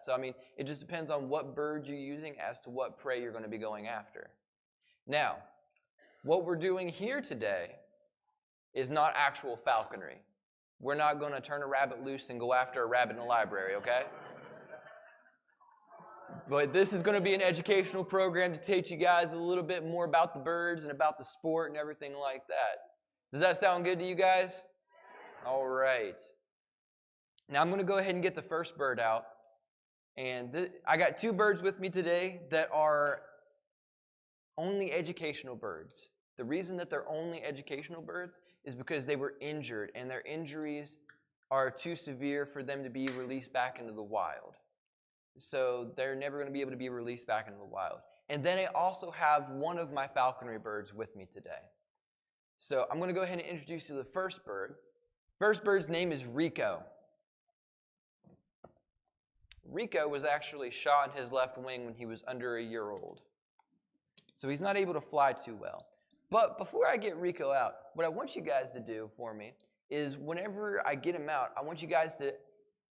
So, I mean, it just depends on what bird you're using as to what prey you're going to be going after. Now, what we're doing here today is not actual falconry. We're not going to turn a rabbit loose and go after a rabbit in the library, okay? But this is going to be an educational program to teach you guys a little bit more about the birds and about the sport and everything like that. Does that sound good to you guys? All right. Now I'm going to go ahead and get the first bird out. And I got two birds with me today that are only educational birds. The reason that they're only educational birds is because they were injured, and their injuries are too severe for them to be released back into the wild. So they're never going to be able to be released back into the wild. And then I also have one of my falconry birds with me today. So I'm going to go ahead and introduce you to the first bird. First bird's name is Rico. Rico was actually shot in his left wing when he was under a year old. So he's not able to fly too well. But before I get Rico out, what I want you guys to do for me is whenever I get him out, I want you guys to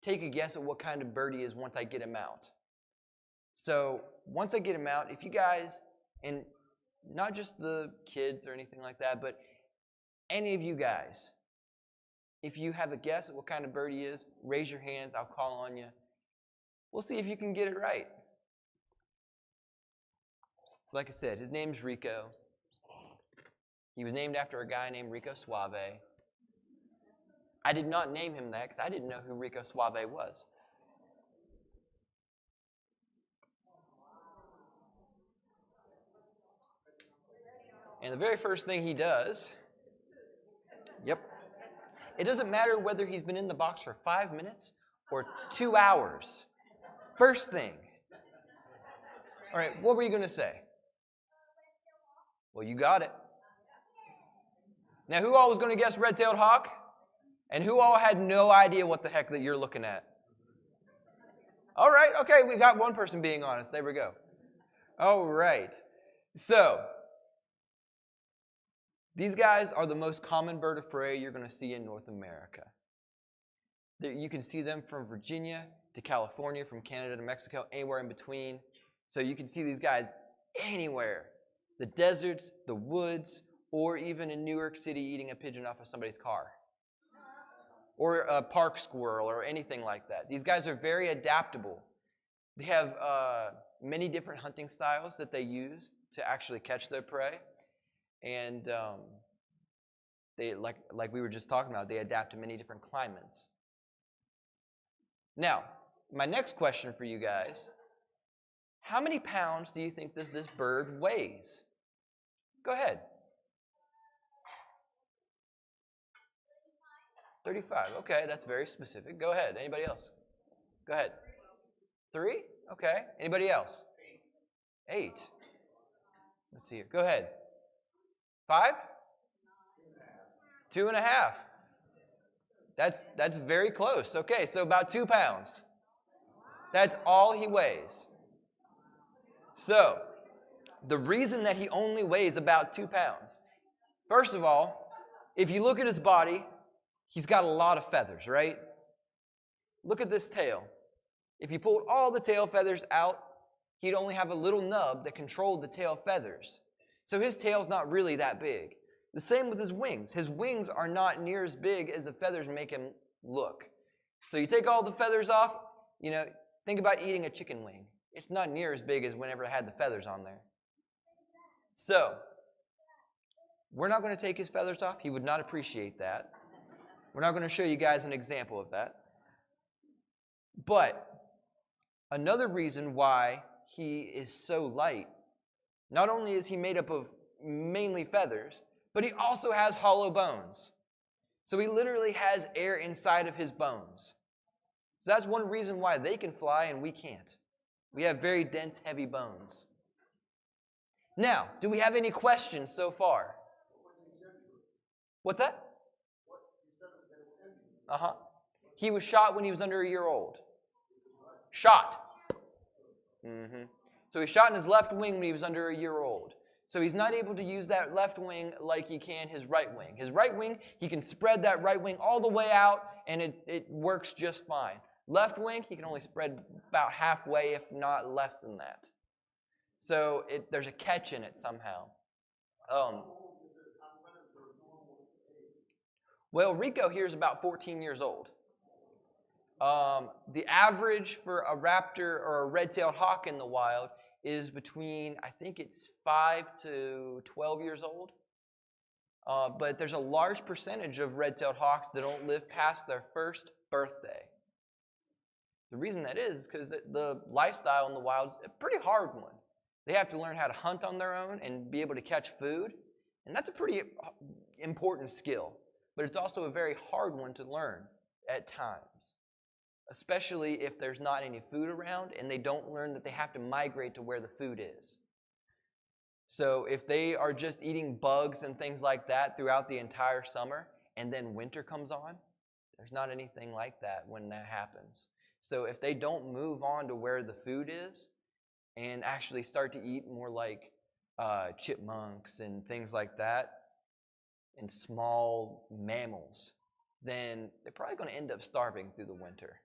take a guess at what kind of bird he is once I get him out. So once I get him out, if you guys, and not just the kids or anything like that, but any of you guys, if you have a guess at what kind of bird he is, raise your hands, I'll call on you. We'll see if you can get it right. So like I said, his name's Rico. He was named after a guy named Rico Suave. I did not name him that because I didn't know who Rico Suave was. And the very first thing he does, it doesn't matter whether he's been in the box for 5 minutes or 2 hours. First thing. All right, what were you going to say? Well, you got it. Now, who all was going to guess red-tailed hawk? And who all had no idea what the heck that you're looking at? All right, okay, we got one person being honest. There we go. All right. So, these guys are the most common bird of prey you're going to see in North America. You can see them from Virginia to California, from Canada to Mexico, anywhere in between. So you can see these guys anywhere. The deserts, the woods, or even in New York City eating a pigeon off of somebody's car. Or a park squirrel or anything like that. These guys are very adaptable. They have many different hunting styles that they use to actually catch their prey. And they, like we were just talking about, they adapt to many different climates. Now, my next question for you guys, how many pounds do you think this bird weighs? Go ahead. 35. Okay, that's very specific. Go ahead. Anybody else? Go ahead. 3? Okay. Anybody else? 8. Let's see here. Go ahead. 5? 2.5. That's very close. Okay, so about 2 pounds. That's all he weighs. So, the reason that he only weighs about 2 pounds, first of all, if you look at his body, he's got a lot of feathers, right? Look at this tail. If you pulled all the tail feathers out, he'd only have a little nub that controlled the tail feathers. So his tail's not really that big. The same with his wings. His wings are not near as big as the feathers make him look. So you take all the feathers off, think about eating a chicken wing. It's not near as big as whenever it had the feathers on there. So, we're not going to take his feathers off. He would not appreciate that. We're not going to show you guys an example of that. But another reason why he is so light, not only is he made up of mainly feathers, but he also has hollow bones. So he literally has air inside of his bones. So that's one reason why they can fly and we can't. We have very dense, heavy bones. Now, do we have any questions so far? What's that? He was shot when he was under a year old. Shot. So he shot in his left wing when he was under a year old. So he's not able to use that left wing like he can his right wing. His right wing, he can spread that right wing all the way out, and it works just fine. Left wing, he can only spread about halfway, if not less than that. So there's a catch in it somehow. Well, Rico here is about 14 years old. The average for a raptor or a red-tailed hawk in the wild is between, I think it's 5 to 12 years old. But there's a large percentage of red-tailed hawks that don't live past their first birthday. The reason that is because the lifestyle in the wild is a pretty hard one. They have to learn how to hunt on their own and be able to catch food. And that's a pretty important skill. But it's also a very hard one to learn at times, especially if there's not any food around and they don't learn that they have to migrate to where the food is. So if they are just eating bugs and things like that throughout the entire summer and then winter comes on, there's not anything like that when that happens. So if they don't move on to where the food is and actually start to eat more like chipmunks and things like that, and small mammals, then they're probably going to end up starving through the winter.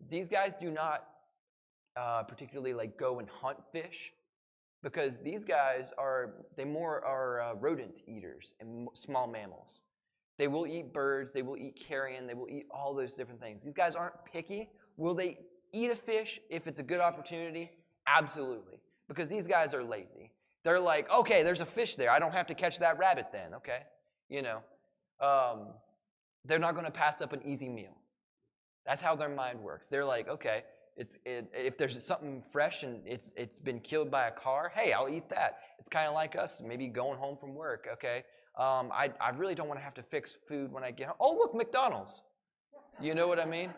These guys do not particularly like go and hunt fish, because these guys are rodent eaters and small mammals. They will eat birds, they will eat carrion, they will eat all those different things. These guys aren't picky. Will they eat a fish if it's a good opportunity? Absolutely, because these guys are lazy. They're like, okay, there's a fish there. I don't have to catch that rabbit then, okay? They're not going to pass up an easy meal. That's how their mind works. They're like, okay, if there's something fresh and it's been killed by a car, hey, I'll eat that. It's kind of like us, maybe going home from work, okay? I really don't want to have to fix food when I get home. Oh, look, McDonald's. You know what I mean?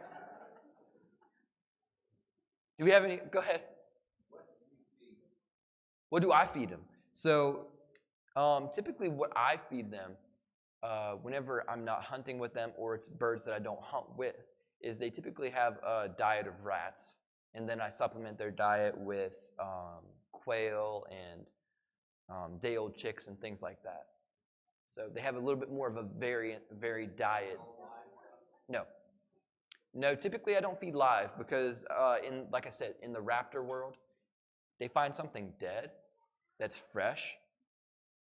Do we have any? Go ahead. What do I feed them? So typically what I feed them whenever I'm not hunting with them or it's birds that I don't hunt with is they typically have a diet of rats. And then I supplement their diet with quail and day-old chicks and things like that. So they have a little bit more of a varied diet. No, typically I don't feed live because, like I said, in the raptor world, they find something dead that's fresh.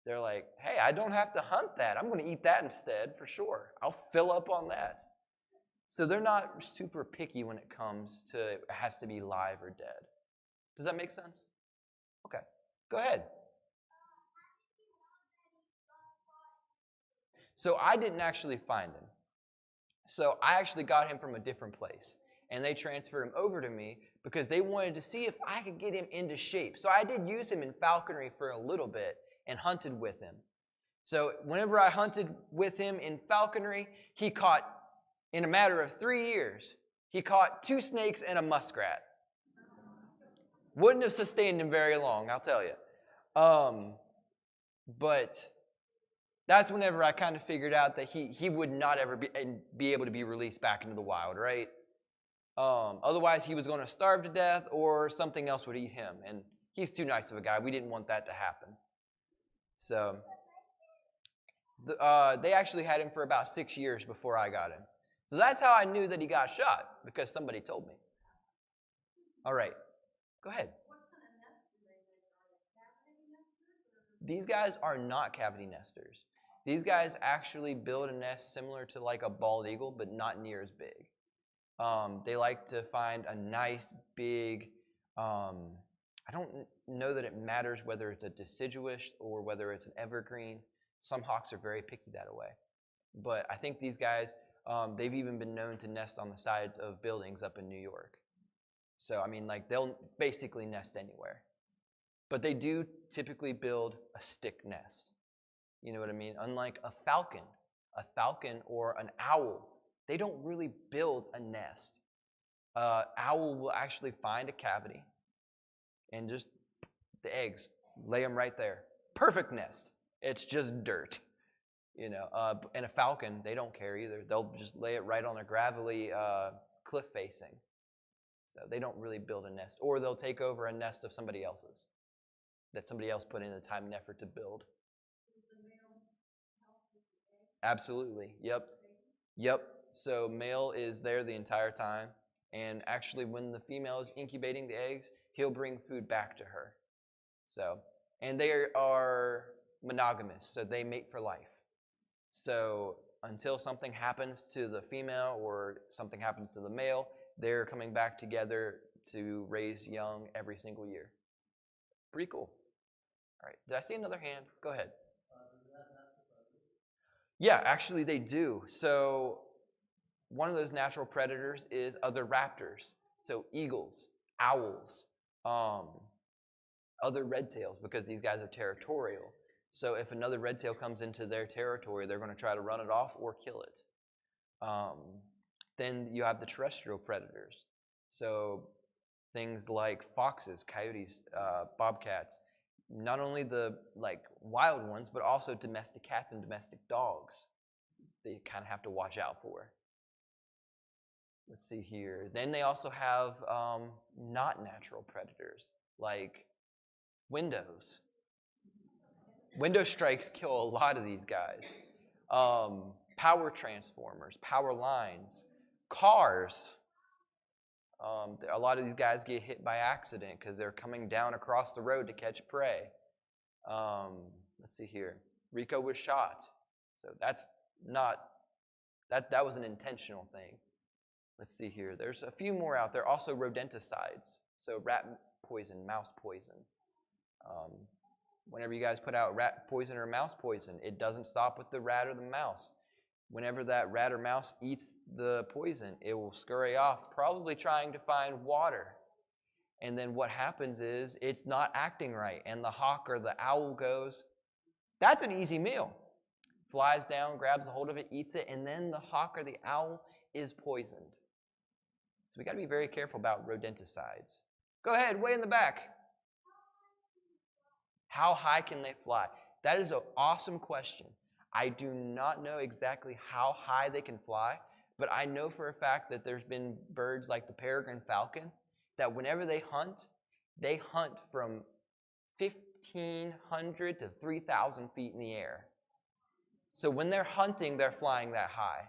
They're like, hey, I don't have to hunt that. I'm going to eat that instead for sure. I'll fill up on that. So they're not super picky when it comes to it has to be live or dead. Does that make sense? Okay, go ahead. So I didn't actually find him. So I actually got him from a different place. And they transferred him over to me because they wanted to see if I could get him into shape. So I did use him in falconry for a little bit and hunted with him. So whenever I hunted with him in falconry, he caught, in a matter of 3 years, he caught 2 snakes and a muskrat. Wouldn't have sustained him very long, I'll tell you. But that's whenever I kind of figured out that he would not ever be able to be released back into the wild, right? Otherwise, he was going to starve to death or something else would eat him. And he's too nice of a guy. We didn't want that to happen. So they actually had him for about 6 years before I got him. So that's how I knew that he got shot, because somebody told me. All right. Go ahead. What kind of nest do they make? Are they cavity nesters? These guys are not cavity nesters. These guys actually build a nest similar to like a bald eagle, but not near as big. They like to find a nice big, I don't know that it matters whether it's a deciduous or whether it's an evergreen. Some hawks are very picky that way. But I think these guys, they've even been known to nest on the sides of buildings up in New York. So, I mean, like, they'll basically nest anywhere. But they do typically build a stick nest. You know what I mean? Unlike a falcon or an owl, they don't really build a nest. Owl will actually find a cavity and just the eggs, lay them right there. Perfect nest. It's just dirt. You know, and a falcon, they don't care either. They'll just lay it right on a gravelly cliff facing. So they don't really build a nest. Or they'll take over a nest of somebody else's that somebody else put in the time and effort to build. Does the male help with the egg? Absolutely. Yep. So male is there the entire time. And actually, when the female is incubating the eggs, he'll bring food back to her. So, and they are monogamous, so they mate for life. So until something happens to the female or something happens to the male, they're coming back together to raise young every single year. Pretty cool. All right, did I see another hand? Go ahead. Yeah, actually they do. So one of those natural predators is other raptors. So eagles, owls, other redtails, because these guys are territorial. So if another redtail comes into their territory, they're going to try to run it off or kill it. Then you have the terrestrial predators. So things like foxes, coyotes, bobcats, not only the wild ones, but also domestic cats and domestic dogs that you kind of have to watch out for. Let's see here. Then they also have not natural predators, like windows. Window strikes kill a lot of these guys. Power transformers, power lines, cars. A lot of these guys get hit by accident because they're coming down across the road to catch prey. Let's see here. Rico was shot. So that's not, that was an intentional thing. Let's see here. There's a few more out there. Also rodenticides. So rat poison, mouse poison. Whenever you guys put out rat poison or mouse poison, it doesn't stop with the rat or the mouse. Whenever that rat or mouse eats the poison, it will scurry off, probably trying to find water. And then what happens is it's not acting right, and the hawk or the owl goes, that's an easy meal. Flies down, grabs a hold of it, eats it, and then the hawk or the owl is poisoned. So we got to be very careful about rodenticides. Go ahead, way in the back. How high can they fly? That is an awesome question. I do not know exactly how high they can fly, but I know for a fact that there's been birds like the peregrine falcon that whenever they hunt from 1,500 to 3,000 feet in the air. So when they're hunting, they're flying that high.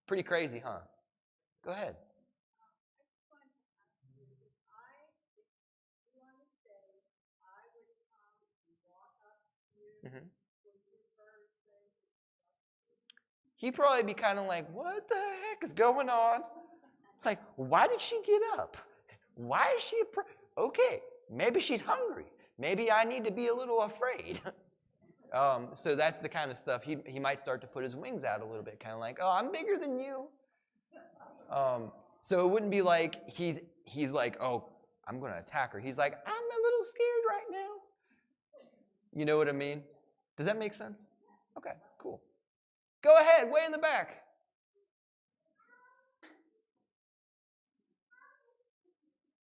Pretty crazy, huh? Go ahead. Mm-hmm. He'd probably be kind of like, what the heck is going on? Like, why did she get up? Why is she okay, maybe she's hungry. Maybe I need to be a little afraid. So that's the kind of stuff. He might start to put his wings out a little bit, kind of like, oh, I'm bigger than you. So it wouldn't be like he's like, oh, I'm going to attack her. He's like, I'm a little scared right now. You know what I mean? Does that make sense? Okay, cool. Go ahead, way in the back.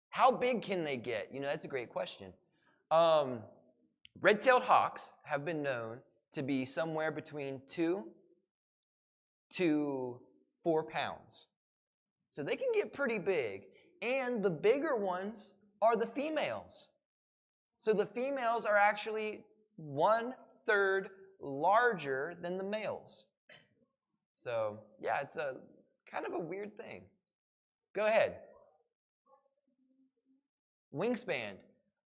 How big can they get? You know, that's a great question. Red-tailed hawks have been known to be somewhere between 2 to 4 pounds. So they can get pretty big. And the bigger ones are the females. So the females are actually 1/3 larger than the males. So, yeah, it's a kind of a weird thing. Go ahead. Wingspan.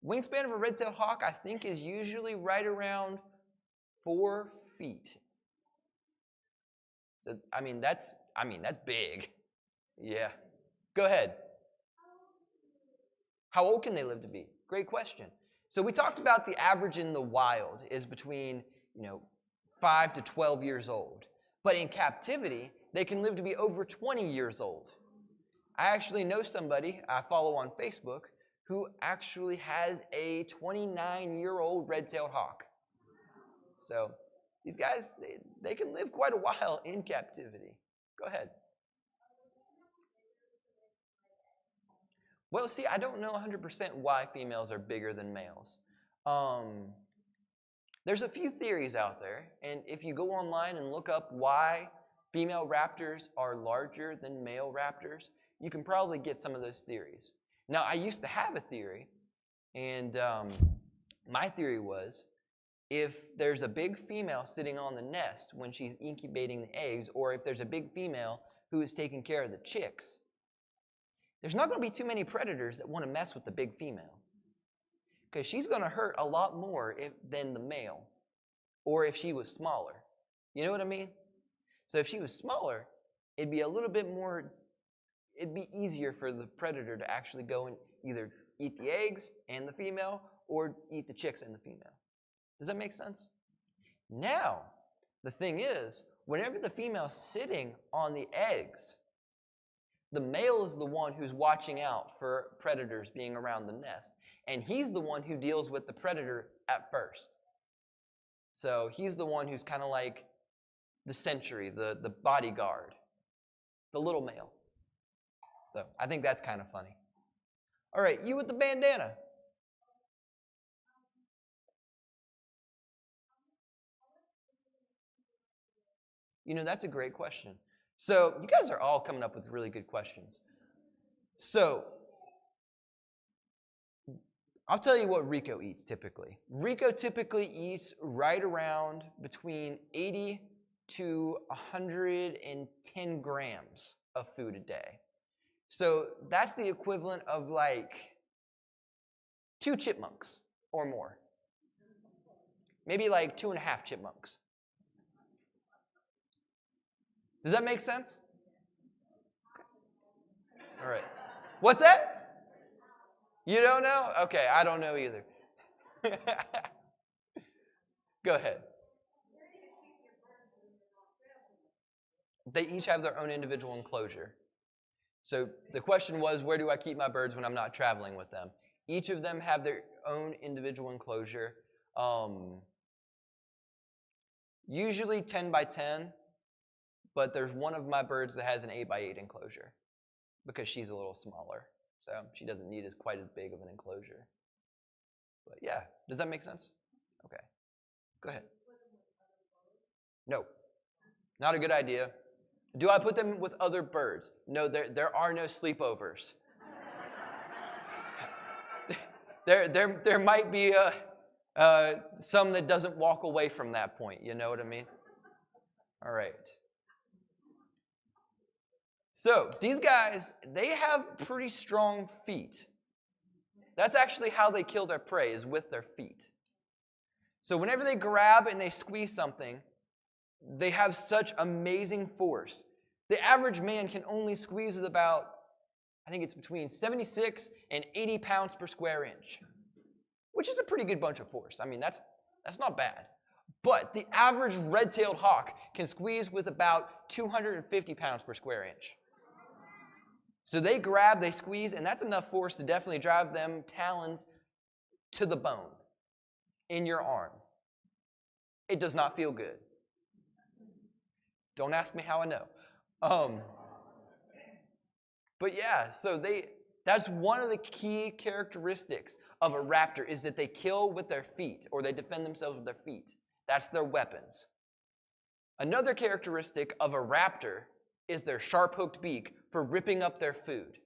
Wingspan of a red-tailed hawk, I think, is usually right around 4 feet. So, I mean, that's big. Yeah. Go ahead. How old can they live to be? Great question. So we talked about the average in the wild is between, 5 to 12 years old. But in captivity, they can live to be over 20 years old. I actually know somebody I follow on Facebook who actually has a 29-year-old red-tailed hawk. So these guys, they can live quite a while in captivity. Go ahead. Well, see, I don't know 100% why females are bigger than males. There's a few theories out there, and if you go online and look up why female raptors are larger than male raptors, you can probably get some of those theories. Now, I used to have a theory, and my theory was if there's a big female sitting on the nest when she's incubating the eggs, or if there's a big female who is taking care of the chicks, there's not going to be too many predators that want to mess with the big female. Because she's going to hurt a lot more than the male, or if she was smaller. You know what I mean? So if she was smaller, it'd be a little bit more, it'd be easier for the predator to actually go and either eat the eggs and the female, or eat the chicks and the female. Does that make sense? Now, the thing is, whenever the female's sitting on the eggs, the male is the one who's watching out for predators being around the nest. And he's the one who deals with the predator at first. So he's the one who's kind of like the sentry, the bodyguard, the little male. So I think that's kind of funny. All right, you with the bandana. You know, that's a great question. So you guys are all coming up with really good questions. So I'll tell you what Rico eats typically. Rico typically eats right around between 80 to 110 grams of food a day. So that's the equivalent of like 2 chipmunks or more. Maybe like 2.5 chipmunks. Does that make sense? All right. What's that? You don't know? Okay, I don't know either. Go ahead. They each have their own individual enclosure. So the question was, where do I keep my birds when I'm not traveling with them? Each of them have their own individual enclosure. Usually 10 by 10, but there's one of my birds that has an 8 by 8 enclosure because she's a little smaller. So she doesn't need quite as big of an enclosure. But yeah, does that make sense? Okay, go ahead. No, not a good idea. Do I put them with other birds? No, there are no sleepovers. There might be some that doesn't walk away from that point. You know what I mean? All right. So these guys, they have pretty strong feet. That's actually how they kill their prey, is with their feet. So whenever they grab and they squeeze something, they have such amazing force. The average man can only squeeze at about, I think it's between 76 and 80 pounds per square inch, which is a pretty good bunch of force. I mean, that's not bad. But the average red-tailed hawk can squeeze with about 250 pounds per square inch. So they grab, they squeeze, and that's enough force to definitely drive them talons to the bone in your arm. It does not feel good. Don't ask me how I know. But yeah, so that's one of the key characteristics of a raptor, is that they kill with their feet, or they defend themselves with their feet. That's their weapons. Another characteristic of a raptor is their sharp-hooked beak for ripping up their food.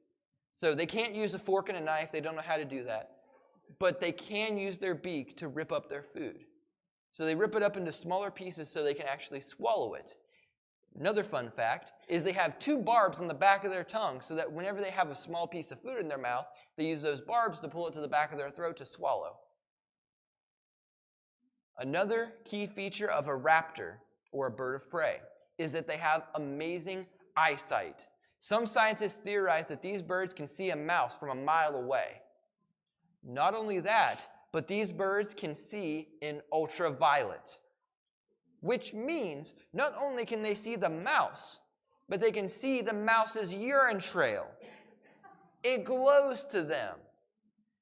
So they can't use a fork and a knife. They don't know how to do that. But they can use their beak to rip up their food. So they rip it up into smaller pieces so they can actually swallow it. Another fun fact is they have 2 barbs on the back of their tongue, so that whenever they have a small piece of food in their mouth, they use those barbs to pull it to the back of their throat to swallow. Another key feature of a raptor, or a bird of prey, is that they have amazing eyesight. Some scientists theorize that these birds can see a mouse from a mile away. Not only that, but these birds can see in ultraviolet, which means not only can they see the mouse, but they can see the mouse's urine trail. It glows to them.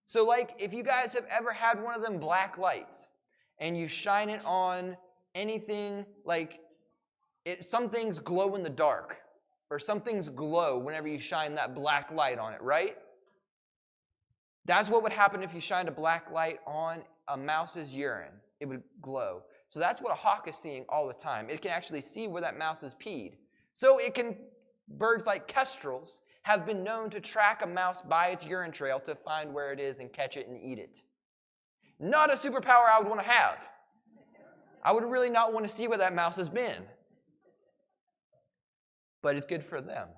So like if you guys have ever had one of them black lights and you shine it on anything, like some things glow in the dark, or some things glow whenever you shine that black light on it, right? That's what would happen if you shined a black light on a mouse's urine. It would glow. So that's what a hawk is seeing all the time. It can actually see where that mouse has peed. So birds like kestrels have been known to track a mouse by its urine trail to find where it is and catch it and eat it. Not a superpower I would want to have. I would really not want to see where that mouse has been. But it's good for them.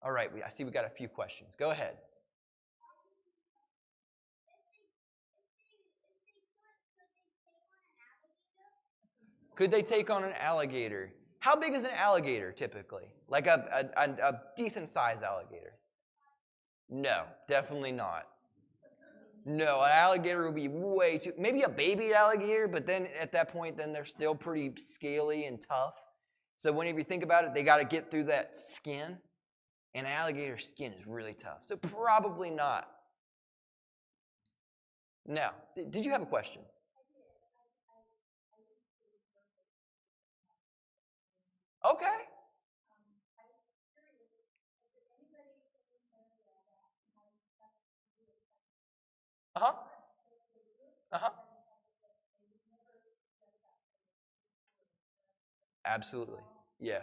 All right, I see we got a few questions. Go ahead. Could they take on an alligator? How big is an alligator typically? Like a decent sized alligator? No, definitely not. No, an alligator would be way too, maybe a baby alligator, but then at that point, then they're still pretty scaly and tough. So whenever you think about it, they got to get through that skin, and alligator skin is really tough. So probably not. Now, did you have a question? Okay. Uh-huh. Uh-huh. Absolutely. Yeah.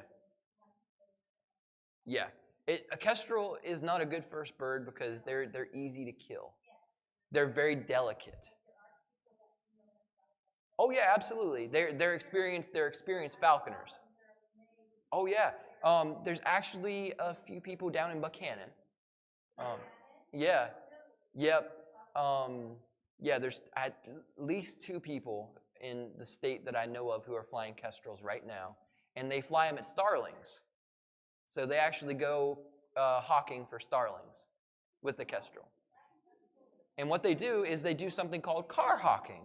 Yeah. A kestrel is not a good first bird because they're easy to kill. They're very delicate. Oh yeah, absolutely. They're experienced falconers. Oh yeah. There's actually a few people down in Buchanan. Um, yeah. Yep. Yeah, there's at least 2 people in the state that I know of who are flying kestrels right now, and they fly them at starlings. So they actually go hawking for starlings with the kestrel. And what they do is they do something called car hawking.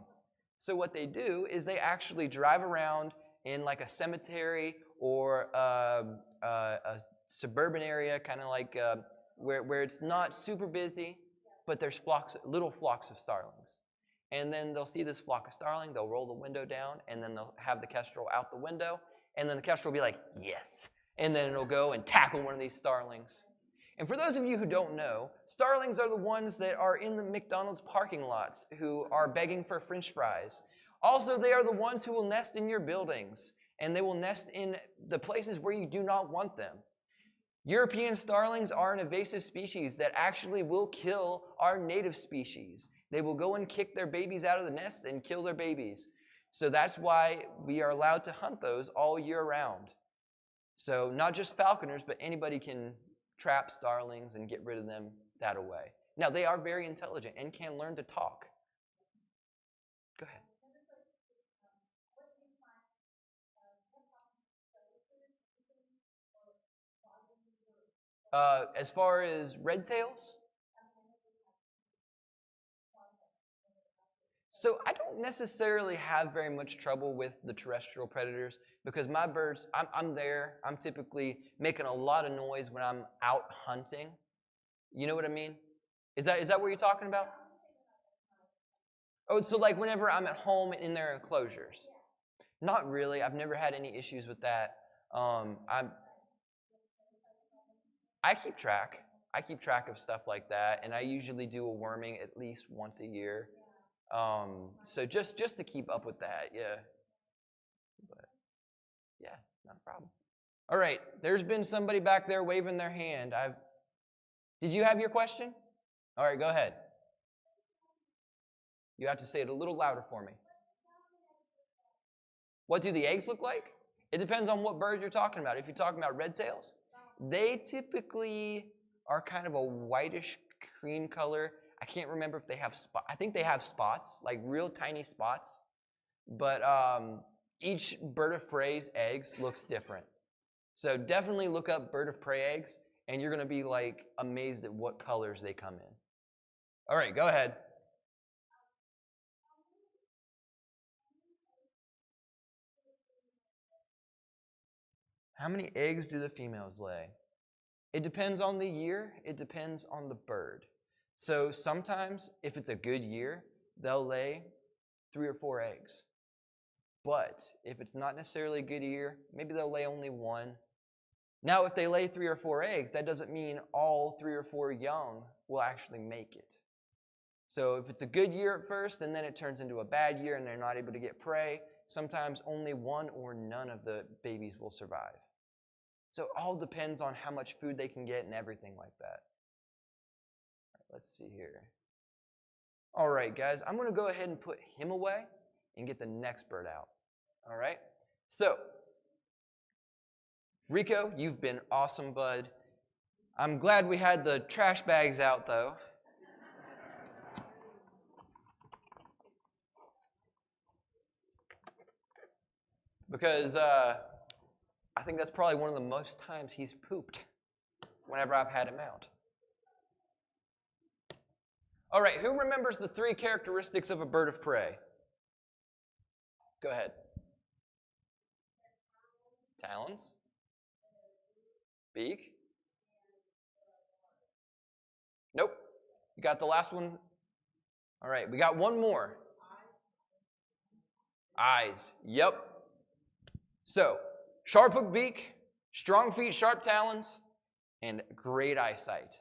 So what they do is they actually drive around in like a cemetery or a suburban area, kind of like where it's not super busy, but there's little flocks of starlings. And then they'll see this flock of starling, they'll roll the window down, and then they'll have the kestrel out the window, and then the kestrel will be like, yes. And then it'll go and tackle one of these starlings. And for those of you who don't know, starlings are the ones that are in the McDonald's parking lots who are begging for French fries. Also, they are the ones who will nest in your buildings, and they will nest in the places where you do not want them. European starlings are an invasive species that actually will kill our native species. They will go and kick their babies out of the nest and kill their babies. So that's why we are allowed to hunt those all year round. So not just falconers, but anybody can trap starlings and get rid of them that way. Now, they are very intelligent and can learn to talk. Go ahead. As far as red tails, so I don't necessarily have very much trouble with the terrestrial predators because my birds, I'm there. I'm typically making a lot of noise when I'm out hunting. You know what I mean? Is that what you're talking about? Oh, so like whenever I'm at home in their enclosures. Not really. I've never had any issues with that. I keep track. I keep track of stuff like that, and I usually do a worming at least once a year. So just to keep up with that, yeah. But yeah, not a problem. All right, there's been somebody back there waving their hand. Did you have your question? All right, go ahead. You have to say it a little louder for me. What do the eggs look like? It depends on what bird you're talking about. If you're talking about red tails, they typically are kind of a whitish cream color. I can't remember if they have spots. I think they have spots, like real tiny spots. But each bird of prey's eggs looks different. So definitely look up bird of prey eggs, and you're going to be like amazed at what colors they come in. All right, go ahead. How many eggs do the females lay? It depends on the year. It depends on the bird. So sometimes, if it's a good year, they'll lay 3 or 4 eggs. But if it's not necessarily a good year, maybe they'll lay only 1. Now, if they lay 3 or 4 eggs, that doesn't mean all 3 or 4 young will actually make it. So if it's a good year at first, and then it turns into a bad year and they're not able to get prey, sometimes only 1 or none of the babies will survive. So it all depends on how much food they can get and everything like that. All right, let's see here. All right, guys, I'm going to go ahead and put him away and get the next bird out. All right? So, Rico, you've been awesome, bud. I'm glad we had the trash bags out, though. Because I think that's probably one of the most times he's pooped whenever I've had him out. All right, who remembers the 3 characteristics of a bird of prey? Go ahead. Talons. Beak. Nope. You got the last one? All right, we got one more. Eyes. Yep. So, sharp hook beak, strong feet, sharp talons, and great eyesight.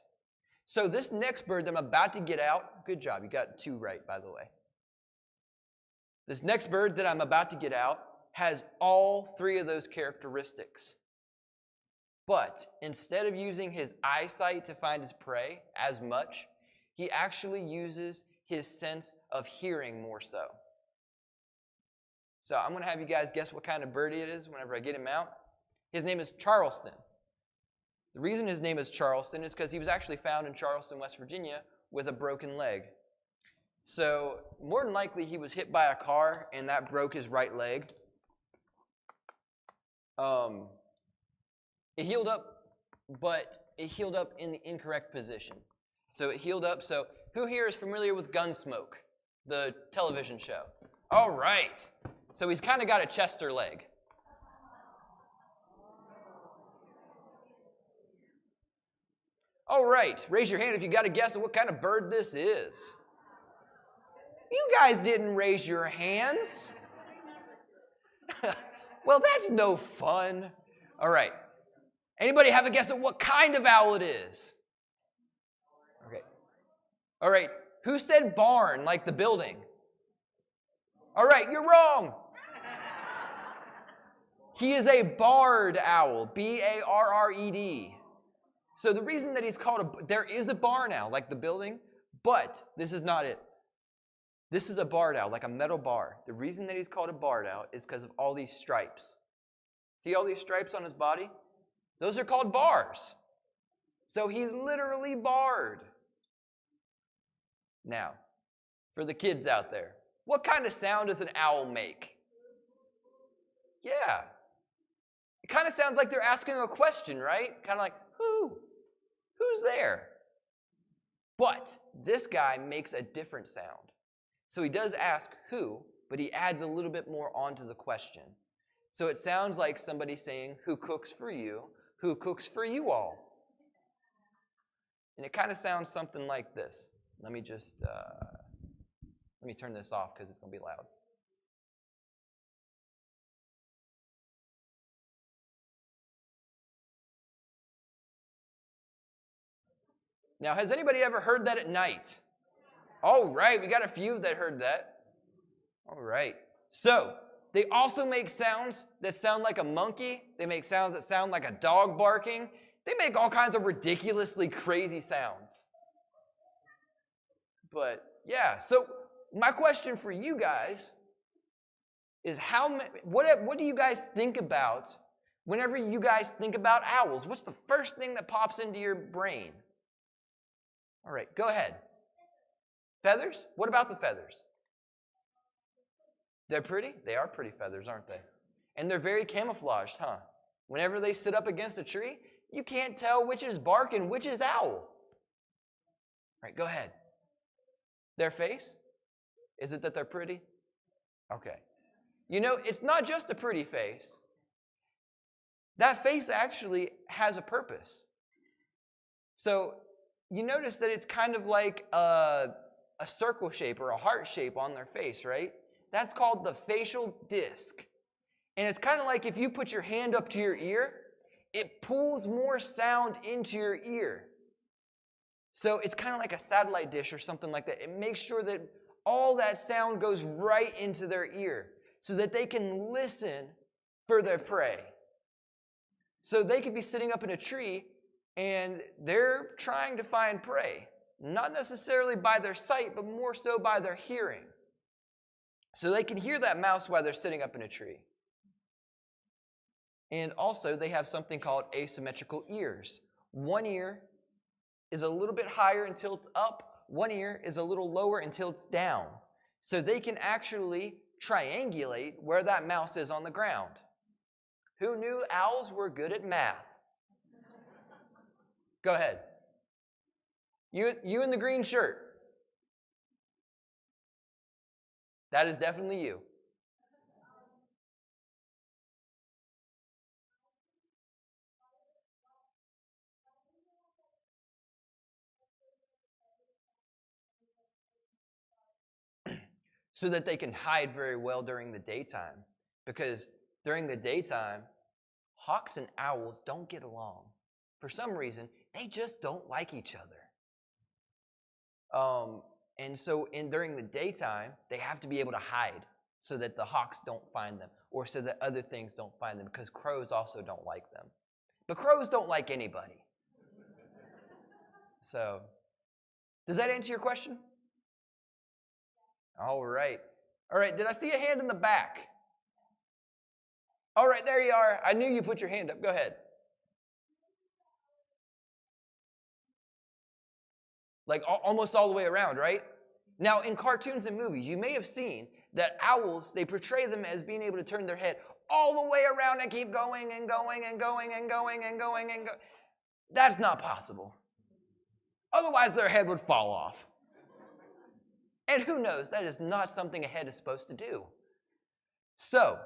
So this next bird that I'm about to get out, good job, you got 2 right, by the way. This next bird that I'm about to get out has all 3 of those characteristics. But instead of using his eyesight to find his prey as much, he actually uses his sense of hearing more so. So I'm going to have you guys guess what kind of bird it is whenever I get him out. His name is Charleston. The reason his name is Charleston is because he was actually found in Charleston, West Virginia with a broken leg. So more than likely he was hit by a car and that broke his right leg. It healed up, but it healed up in the incorrect position. So it healed up. So who here is familiar with Gunsmoke, the television show? All right. So he's kind of got a Chester leg. All right. Raise your hand if you got a guess of what kind of bird this is. You guys didn't raise your hands. Well, that's no fun. All right. Anybody have a guess at what kind of owl it is? Okay. All right. Who said barn, like the building? All right, you're wrong. He is a barred owl, B-A-R-R-E-D. So the reason that he's called there is a barn owl, like the building, but this is not it. This is a barred owl, like a metal bar. The reason that he's called a barred owl is because of all these stripes. See all these stripes on his body? Those are called bars. So he's literally barred. Now, for the kids out there, what kind of sound does an owl make? Yeah. It kind of sounds like they're asking a question, right? Kind of like, who? Who's there? But this guy makes a different sound. So he does ask who, but he adds a little bit more onto the question. So it sounds like somebody saying, who cooks for you? Who cooks for you all? And it kind of sounds something like this. Let me just, let me turn this off because it's going to be loud. Now, has anybody ever heard that at night? All right, we got a few that heard that. All right. So, they also make sounds that sound like a monkey. They make sounds that sound like a dog barking. They make all kinds of ridiculously crazy sounds. But, yeah, so my question for you guys is what do you guys think about whenever you guys think about owls? What's the first thing that pops into your brain? All right, go ahead. Feathers? What about the feathers? They're pretty? They are pretty feathers, aren't they? And they're very camouflaged, huh? Whenever they sit up against a tree, you can't tell which is bark and which is owl. All right, go ahead. Their face? Is it that they're pretty? Okay. You know, it's not just a pretty face. That face actually has a purpose. So, you notice that it's kind of like a circle shape or a heart shape on their face, right? That's called the facial disc. And it's kind of like if you put your hand up to your ear, it pulls more sound into your ear. So it's kind of like a satellite dish or something like that. It makes sure that all that sound goes right into their ear so that they can listen for their prey. So they could be sitting up in a tree and they're trying to find prey, not necessarily by their sight, but more so by their hearing. So they can hear that mouse while they're sitting up in a tree. And also, they have something called asymmetrical ears. One ear is a little bit higher until it's up. One ear is a little lower until it's down. So they can actually triangulate where that mouse is on the ground. Who knew owls were good at math? Go ahead. You in the green shirt. That is definitely you. So that they can hide very well during the daytime. Because during the daytime, hawks and owls don't get along. For some reason, they just don't like each other. And so during the daytime, they have to be able to hide so that the hawks don't find them, or so that other things don't find them, because crows also don't like them. But crows don't like anybody. So, does that answer your question? All right. All right, did I see a hand in the back? All right, there you are. I knew you put your hand up. Go ahead. Like almost all the way around, right? Now, in cartoons and movies, you may have seen that owls, they portray them as being able to turn their head all the way around and keep going and going and going and going and going and going. That's not possible. Otherwise, their head would fall off. And who knows, that is not something a head is supposed to do. So,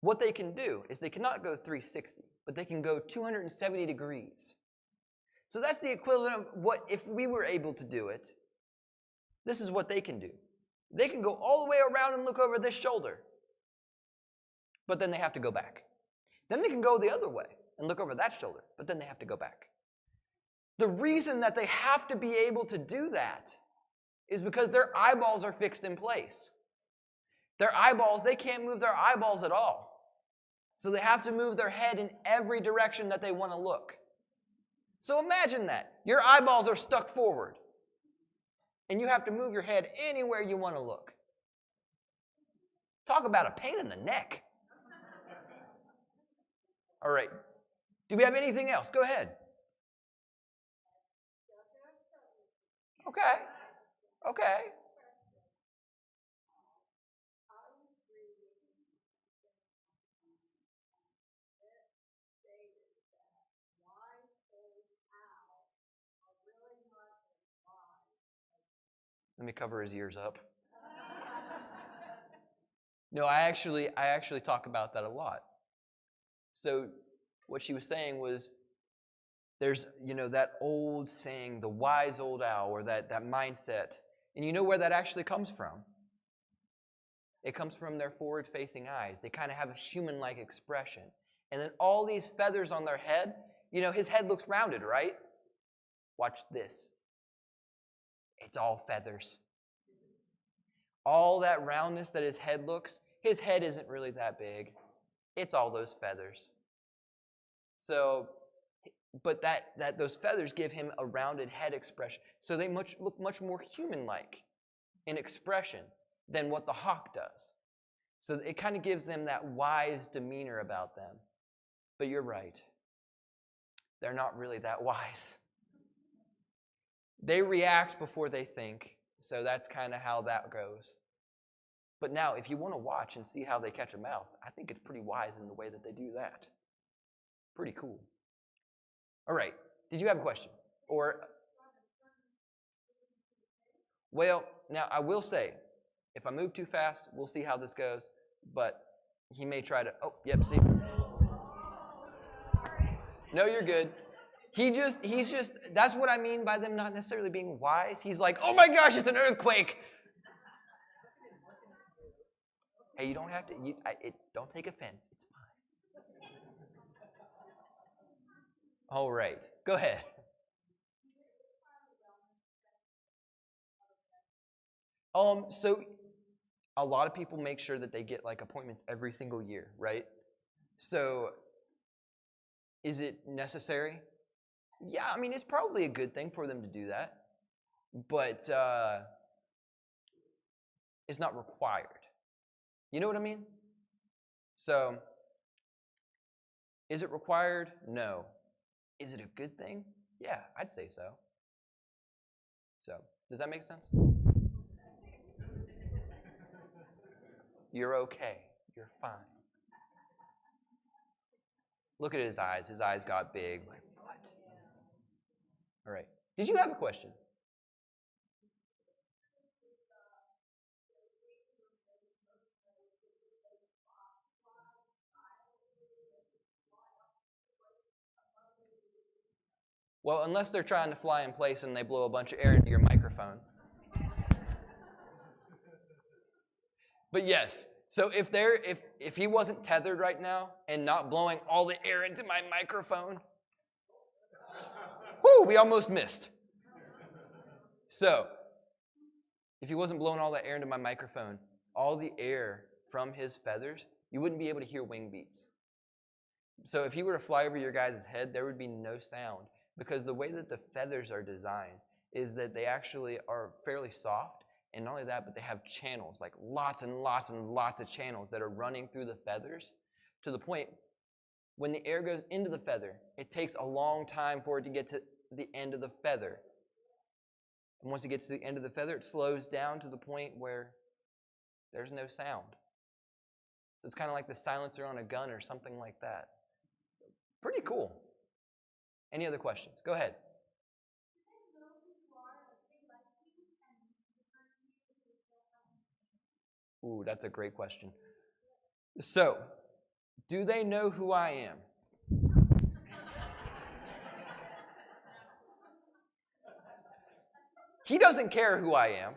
what they can do is they cannot go 360, but they can go 270 degrees. So that's the equivalent of what, if we were able to do it, this is what they can do. They can go all the way around and look over this shoulder, but then they have to go back. Then they can go the other way and look over that shoulder, but then they have to go back. The reason that they have to be able to do that is because their eyeballs are fixed in place. Their eyeballs, they can't move their eyeballs at all. So they have to move their head in every direction that they want to look. So imagine that. Your eyeballs are stuck forward, and you have to move your head anywhere you want to look. Talk about a pain in the neck. All right. Do we have anything else? Go ahead. Okay. Okay. Let me cover his ears up. No, I actually talk about that a lot. So what she was saying was, there's, that old saying, the wise old owl, or that mindset. And you know where that actually comes from? It comes from their forward-facing eyes. They kind of have a human-like expression. And then all these feathers on their head, his head looks rounded, right? Watch this. It's all feathers. All that roundness that his head isn't really that big. It's all those feathers. So, but those feathers give him a rounded head expression. So they look much more human-like in expression than what the hawk does. So it kind of gives them that wise demeanor about them. But you're right. They're not really that wise. They react before they think. So that's kind of how that goes. But now, if you want to watch and see how they catch a mouse, I think it's pretty wise in the way that they do that. Pretty cool. All right. Did you have a question? Or, well, now I will say, if I move too fast, we'll see how this goes. But he may try to, see. No, you're good. He's just, that's what I mean by them not necessarily being wise. He's like, oh my gosh, it's an earthquake. Hey, you don't have to, don't take offense. It's fine. All right. Go ahead. So a lot of people make sure that they get like appointments every single year, right? So is it necessary? Yeah, I mean, it's probably a good thing for them to do that, but it's not required. You know what I mean? So Is it required? No. Is it a good thing? Yeah, I'd say so. So, does that make sense? You're okay. You're fine. Look at his eyes. His eyes got big. Like, what? All right. Did you have a question? Well, unless they're trying to fly in place and they blow a bunch of air into your microphone. But yes, so if he wasn't tethered right now and not blowing all the air into my microphone, whoo, we almost missed. So, if he wasn't blowing all that air into my microphone, all the air from his feathers, you wouldn't be able to hear wing beats. So if he were to fly over your guys' head, there would be no sound, because the way that the feathers are designed is that they actually are fairly soft, and not only that, but they have channels, like lots and lots and lots of channels that are running through the feathers to the point when the air goes into the feather, it takes a long time for it to get to the end of the feather. And once it gets to the end of the feather, it slows down to the point where there's no sound. So it's kind of like the silencer on a gun or something like that. Pretty cool. Any other questions? Go ahead. Ooh, that's a great question. So, do they know who I am? He doesn't care who I am.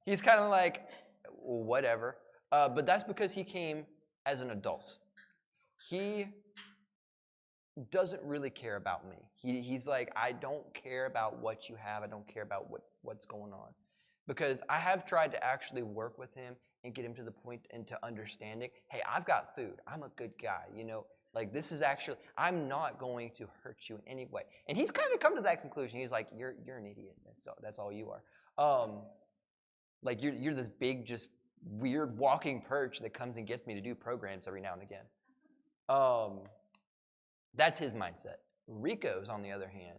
He's kind of like, whatever. But that's because he came as an adult. He doesn't really care about me. He's like, I don't care about what you have. I don't care about what's going on. Because I have tried to actually work with him and get him to the point into understanding, hey, I've got food. I'm a good guy, you know. Like, this is actually, I'm not going to hurt you in any way. And he's kind of come to that conclusion. He's like, you're an idiot. That's all you are. Like, you're this big, just weird walking perch that comes and gets me to do programs every now and again. That's his mindset. Rico's, on the other hand,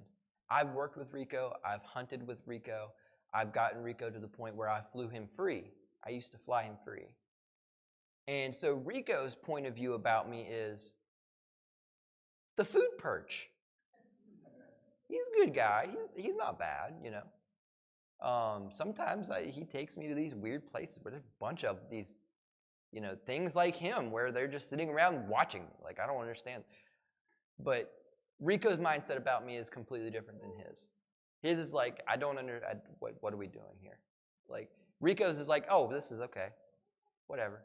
I've worked with Rico. I've hunted with Rico. I've gotten Rico to the point where I flew him free. I used to fly him free. And so Rico's point of view about me is the food perch. He's a good guy. He's not bad, you know. Sometimes he takes me to these weird places where there's a bunch of these, you know, things like him where they're just sitting around watching me. Like, I don't understand. But Rico's mindset about me is completely different than his. His is like, I don't understand, what are we doing here? Like, Rico's is like, oh, this is okay. Whatever.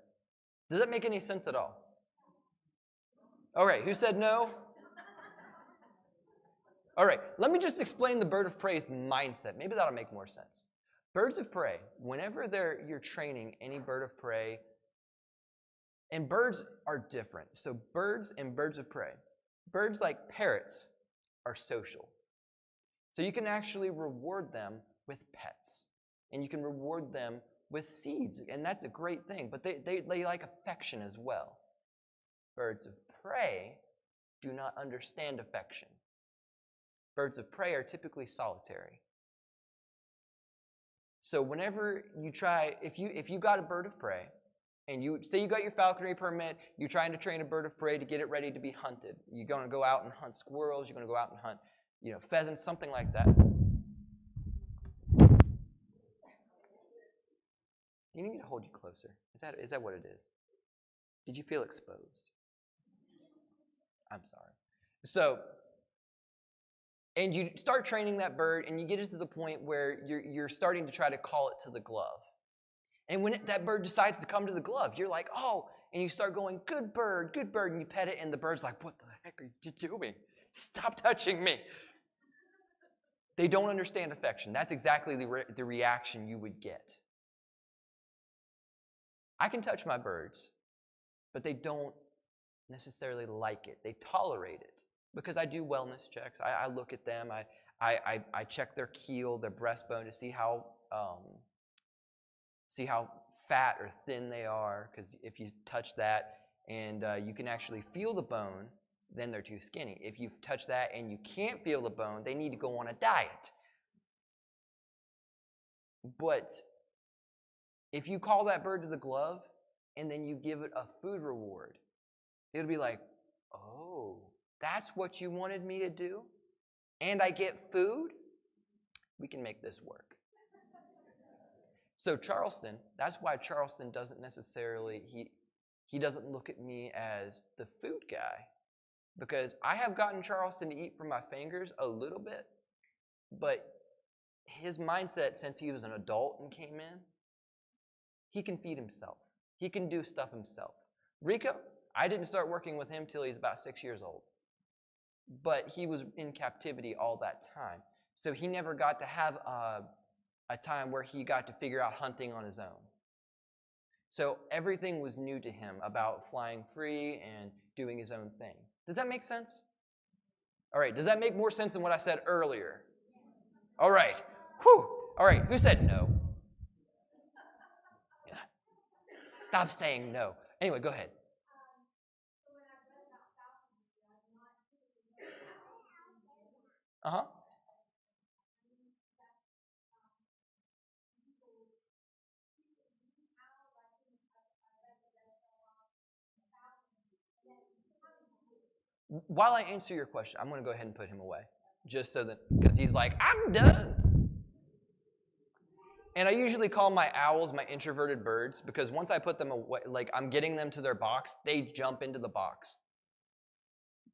Does that make any sense at all? All right, who said no? All right, let me just explain the bird of prey's mindset. Maybe that'll make more sense. Birds of prey, whenever you're training any bird of prey, and birds are different. So birds and birds of prey. Birds like parrots are social. So you can actually reward them with pets. And you can reward them with seeds. And that's a great thing. But they like affection as well. Birds of prey do not understand affection. Birds of prey are typically solitary. So whenever you try, if you got a bird of prey, and you say you got your falconry permit, you're trying to train a bird of prey to get it ready to be hunted. You're going to go out and hunt squirrels. You're going to go out and hunt, you know, pheasants, something like that. You need me to hold you closer. Is that what it is? Did you feel exposed? I'm sorry. So, and you start training that bird, and you get it to the point where you're starting to try to call it to the glove. And when that bird decides to come to the glove, you're like, oh, and you start going, good bird, and you pet it, and the bird's like, what the heck are you doing? Stop touching me. They don't understand affection. That's exactly the reaction you would get. I can touch my birds, but they don't necessarily like it. They tolerate it because I do wellness checks. I look at them. I check their keel, their breastbone to see how fat or thin they are, because if you touch that and you can actually feel the bone, then they're too skinny. If you touch that and you can't feel the bone, they need to go on a diet. But if you call that bird to the glove and then you give it a food reward, it'll be like, oh, that's what you wanted me to do? And I get food? We can make this work. So Charleston, that's why Charleston doesn't necessarily, he doesn't look at me as the food guy. Because I have gotten Charleston to eat from my fingers a little bit, but his mindset since he was an adult and came in, he can feed himself. He can do stuff himself. Rico, I didn't start working with him till he's about 6 years old. But he was in captivity all that time. So he never got to have a time where he got to figure out hunting on his own. So everything was new to him about flying free and doing his own thing. Does that make sense? All right, does that make more sense than what I said earlier? All right. Whew. All right, who said no? Yeah. Stop saying no. Anyway, go ahead. Uh-huh. While I answer your question, I'm going to go ahead and put him away. Just so that, because he's like, I'm done. And I usually call my owls my introverted birds because once I put them away, like I'm getting them to their box, they jump into the box.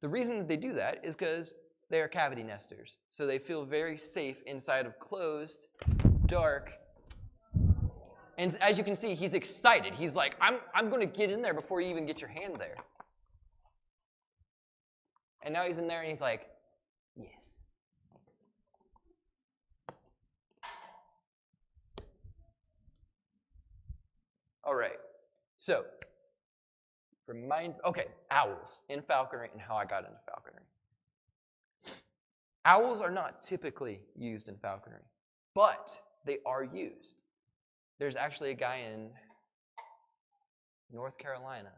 The reason that they do that is because they are cavity nesters. So they feel very safe inside of closed, dark. And as you can see, he's excited. He's like, I'm going to get in there before you even get your hand there. And now he's in there and he's like, yes. All right. So, owls in falconry and how I got into falconry. Owls are not typically used in falconry, but they are used. There's actually a guy in North Carolina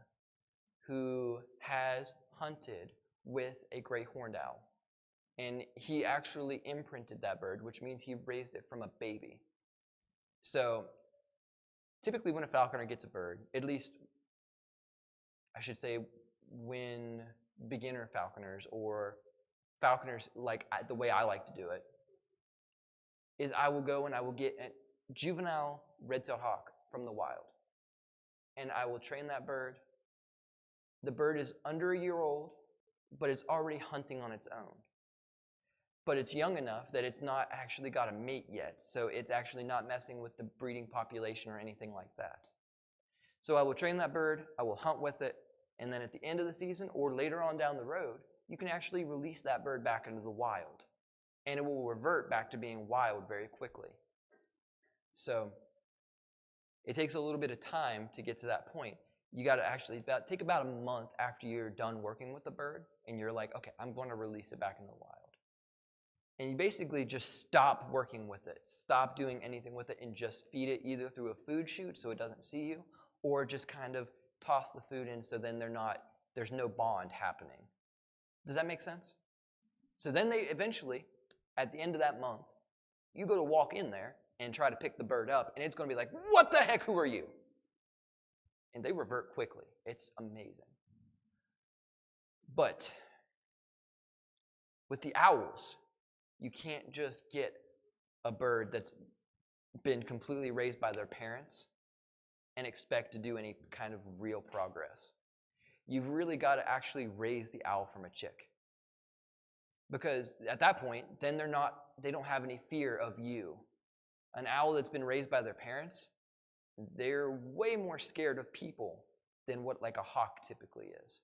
who has hunted with a great horned owl. And he actually imprinted that bird, which means he raised it from a baby. So typically when a falconer gets a bird, at least I should say when beginner falconers or falconers like the way I like to do it, is I will go and I will get a juvenile red-tailed hawk from the wild. And I will train that bird. The bird is under a year old, but it's already hunting on its own. But it's young enough that it's not actually got a mate yet, so it's actually not messing with the breeding population or anything like that. So I will train that bird, I will hunt with it, and then at the end of the season or later on down the road, you can actually release that bird back into the wild. And it will revert back to being wild very quickly. So it takes a little bit of time to get to that point. You got to actually take about a month after you're done working with the bird, and you're like, okay, I'm going to release it back in the wild. And you basically just stop working with it. Stop doing anything with it and just feed it either through a food chute so it doesn't see you, or just kind of toss the food in so then there's no bond happening. Does that make sense? So then they eventually, at the end of that month, you go to walk in there and try to pick the bird up, and it's going to be like, what the heck, who are you? And they revert quickly. It's amazing. But with the owls, you can't just get a bird that's been completely raised by their parents and expect to do any kind of real progress. You've really got to actually raise the owl from a chick. Because at that point, then they don't have any fear of you. An owl that's been raised by their parents, they're way more scared of people than what like a hawk typically is.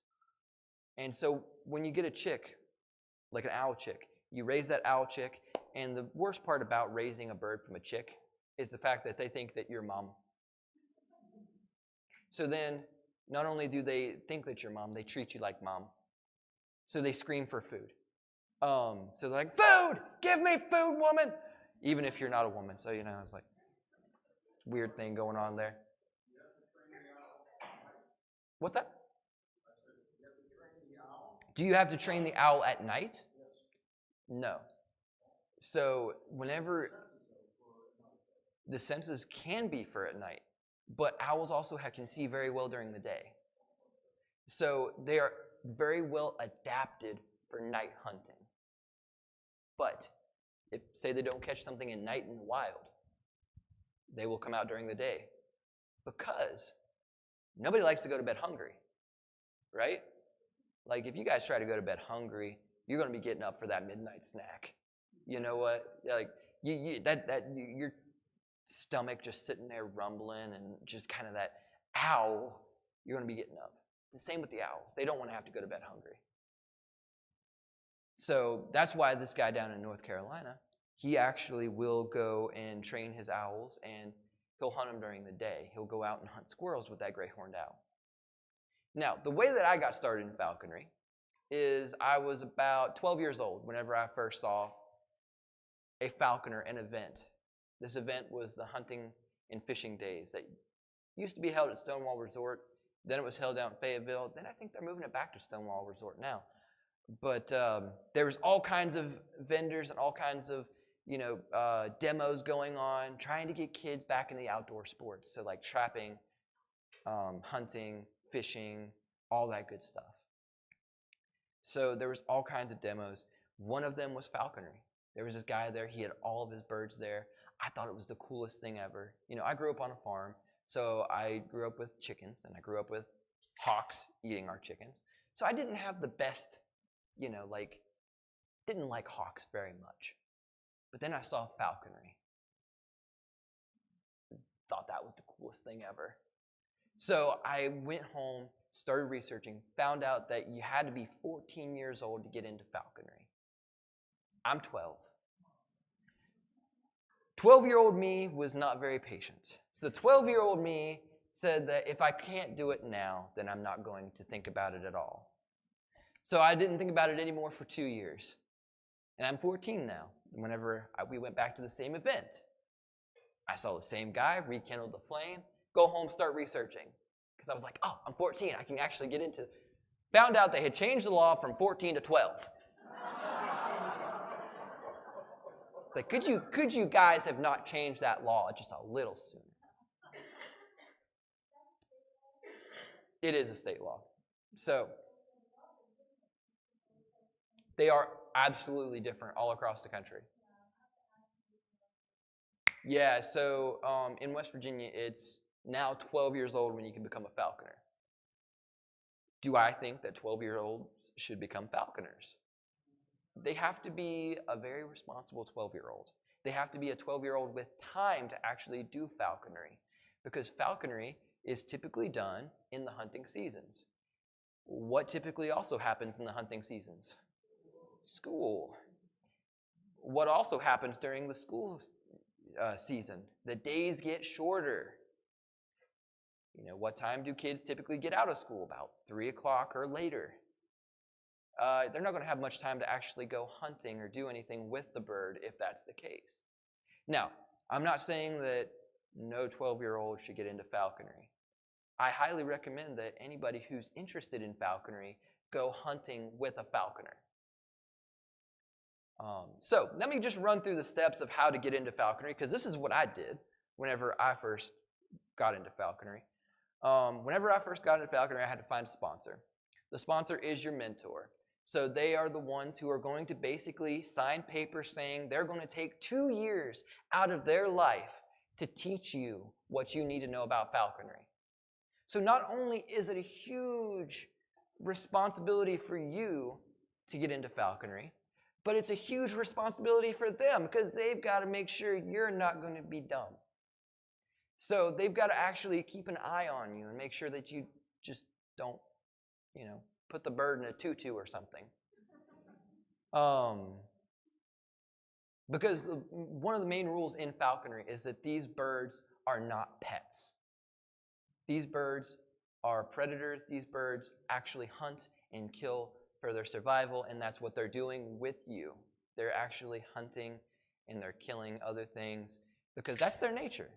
And so when you get a chick, like an owl chick, you raise that owl chick, and the worst part about raising a bird from a chick is the fact that they think that you're mom. So then, not only do they think that you're mom, they treat you like mom. So they scream for food. So they're like, food! Give me food, woman! Even if you're not a woman. So, it's like weird thing going on there. What's that? Do you have to train the owl at night? No. So whenever the senses can be for at night, but owls also can see very well during the day. So they are very well adapted for night hunting. But if, say, they don't catch something at night in the wild, they will come out during the day because nobody likes to go to bed hungry, right? Like if you guys try to go to bed hungry, you're going to be getting up for that midnight snack. You know what? Like your stomach just sitting there rumbling and just kind of that ow, you're going to be getting up. The same with the owls. They don't want to have to go to bed hungry. So that's why this guy down in North Carolina, he actually will go and train his owls, and he'll hunt them during the day. He'll go out and hunt squirrels with that gray horned owl. Now, the way that I got started in falconry is I was about 12 years old whenever I first saw a falconer, an event. This event was the hunting and fishing days that used to be held at Stonewall Resort. Then it was held out in Fayetteville. Then I think they're moving it back to Stonewall Resort now. But there was all kinds of vendors and all kinds of demos going on, trying to get kids back in the outdoor sports. So like trapping, hunting, fishing, all that good stuff. So there was all kinds of demos. One of them was falconry. There was this guy there. He had all of his birds there. I thought it was the coolest thing ever. I grew up on a farm, so I grew up with chickens, and I grew up with hawks eating our chickens. So I didn't have the best, didn't like hawks very much. But then I saw falconry. Thought that was the coolest thing ever. So I went home, started researching, found out that you had to be 14 years old to get into falconry. I'm 12. 12-year-old me was not very patient. So 12-year-old me said that if I can't do it now, then I'm not going to think about it at all. So I didn't think about it anymore for 2 years. And I'm 14 now. Whenever we went back to the same event, I saw the same guy, rekindled the flame, go home, start researching. Because I was like, oh, I'm 14. I can actually get into it. Found out they had changed the law from 14 to 12. Like, could you guys have not changed that law just a little sooner? It is a state law. So they are absolutely different all across the country. Yeah, so in West Virginia, it's now 12 years old when you can become a falconer. Do I think that 12-year-olds should become falconers? They have to be a very responsible 12-year-old. They have to be a 12-year-old with time to actually do falconry, because falconry is typically done in the hunting seasons. What typically also happens in the hunting seasons? School. What also happens during the school season? The days get shorter. What time do kids typically get out of school? About 3 o'clock or later. They're not going to have much time to actually go hunting or do anything with the bird if that's the case. Now, I'm not saying that no 12-year-old should get into falconry. I highly recommend that anybody who's interested in falconry go hunting with a falconer. So let me just run through the steps of how to get into falconry, because this is what I did whenever I first got into falconry. Whenever I first got into falconry, I had to find a sponsor. The sponsor is your mentor. So they are the ones who are going to basically sign papers saying they're going to take 2 years out of their life to teach you what you need to know about falconry. So not only is it a huge responsibility for you to get into falconry, but it's a huge responsibility for them, because they've got to make sure you're not going to be dumb. So they've got to actually keep an eye on you and make sure that you just don't, put the bird in a tutu or something. Because one of the main rules in falconry is that these birds are not pets. These birds are predators. These birds actually hunt and kill for their survival, and that's what they're doing with you. They're actually hunting and they're killing other things because that's their nature.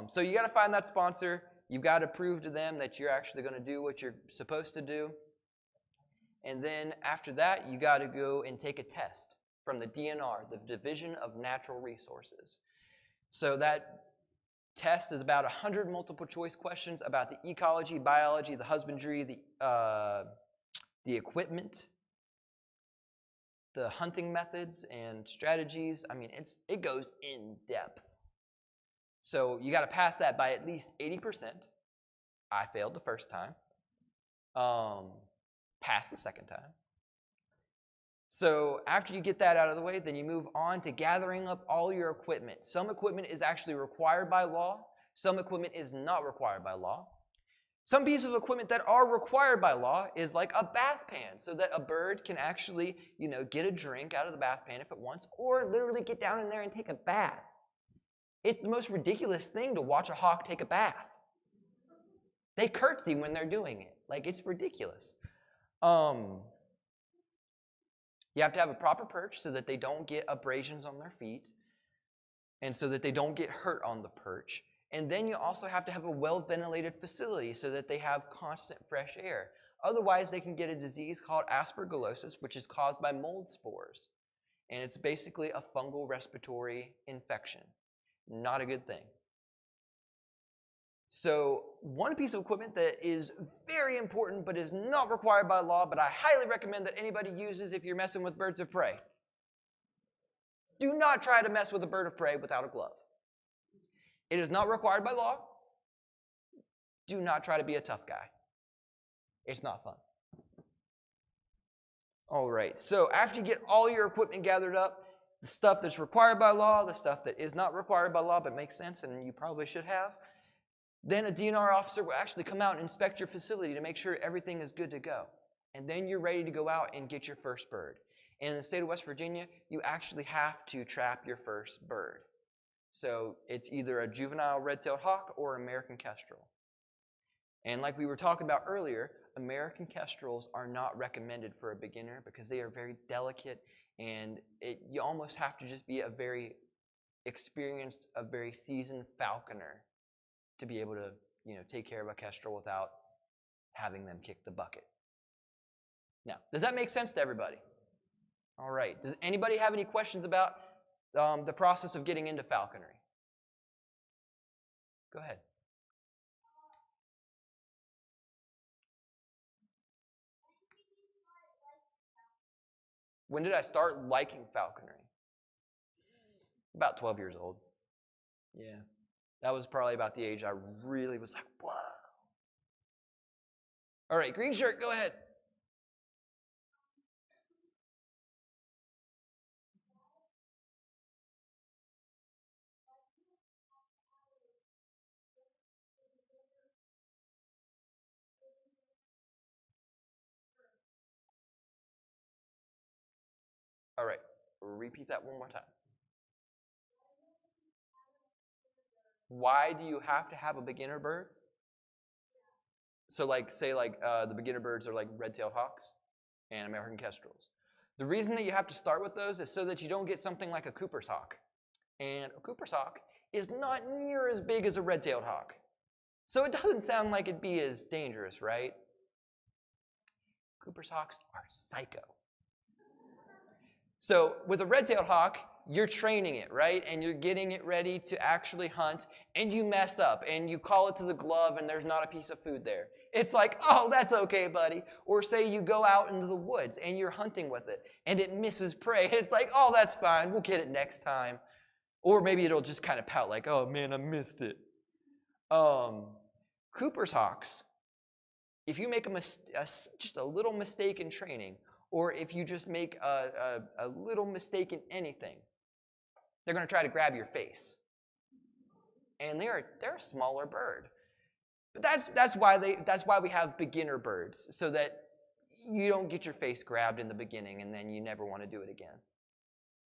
So you got to find that sponsor. You've got to prove to them that you're actually going to do what you're supposed to do. And then after that, you got to go and take a test from the DNR, the Division of Natural Resources. So that test is about 100 multiple choice questions about the ecology, biology, the husbandry, the equipment, the hunting methods and strategies. I mean, it goes in depth. So you got to pass that by at least 80%. I failed the first time. Passed the second time. So after you get that out of the way, then you move on to gathering up all your equipment. Some equipment is actually required by law. Some equipment is not required by law. Some pieces of equipment that are required by law is like a bath pan, so that a bird can actually, get a drink out of the bath pan if it wants, or literally get down in there and take a bath. It's the most ridiculous thing to watch a hawk take a bath. They curtsy when they're doing it. Like, it's ridiculous. You have to have a proper perch so that they don't get abrasions on their feet and so that they don't get hurt on the perch. And then you also have to have a well-ventilated facility so that they have constant fresh air. Otherwise, they can get a disease called aspergillosis, which is caused by mold spores. And it's basically a fungal respiratory infection. Not a good thing. So one piece of equipment that is very important but is not required by law, but I highly recommend that anybody uses if you're messing with birds of prey. Do not try to mess with a bird of prey without a glove. It is not required by law. Do not try to be a tough guy. It's not fun. All right, so after you get all your equipment gathered up, the stuff that's required by law, the stuff that is not required by law but makes sense and you probably should have, then a DNR officer will actually come out and inspect your facility to make sure everything is good to go. And then you're ready to go out and get your first bird. And in the state of West Virginia, you actually have to trap your first bird. So it's either a juvenile red-tailed hawk or American kestrel. And like we were talking about earlier, American kestrels are not recommended for a beginner because they are very delicate, and you almost have to just be a very experienced, a very seasoned falconer to be able to, take care of a kestrel without having them kick the bucket. Now, does that make sense to everybody? All right. Does anybody have any questions about the process of getting into falconry? Go ahead. When did I start liking falconry? About 12 years old. Yeah. That was probably about the age I really was like, whoa. All right, green shirt, go ahead. All right, repeat that one more time. Why do you have to have a beginner bird? So the beginner birds are like red-tailed hawks and American kestrels. The reason that you have to start with those is so that you don't get something like a Cooper's hawk. And a Cooper's hawk is not near as big as a red-tailed hawk. So it doesn't sound like it'd be as dangerous, right? Cooper's hawks are psycho. So with a red-tailed hawk, you're training it, right? And you're getting it ready to actually hunt, and you mess up, and you call it to the glove, and there's not a piece of food there. It's like, oh, that's okay, buddy. Or say you go out into the woods, and you're hunting with it, and it misses prey. It's like, oh, that's fine. We'll get it next time. Or maybe it'll just kind of pout like, oh, man, I missed it. Cooper's hawks, if you make just a little mistake in training, or if you just make a little mistake in anything, they're going to try to grab your face. And they're a smaller bird. But that's why we have beginner birds, so that you don't get your face grabbed in the beginning and then you never want to do it again.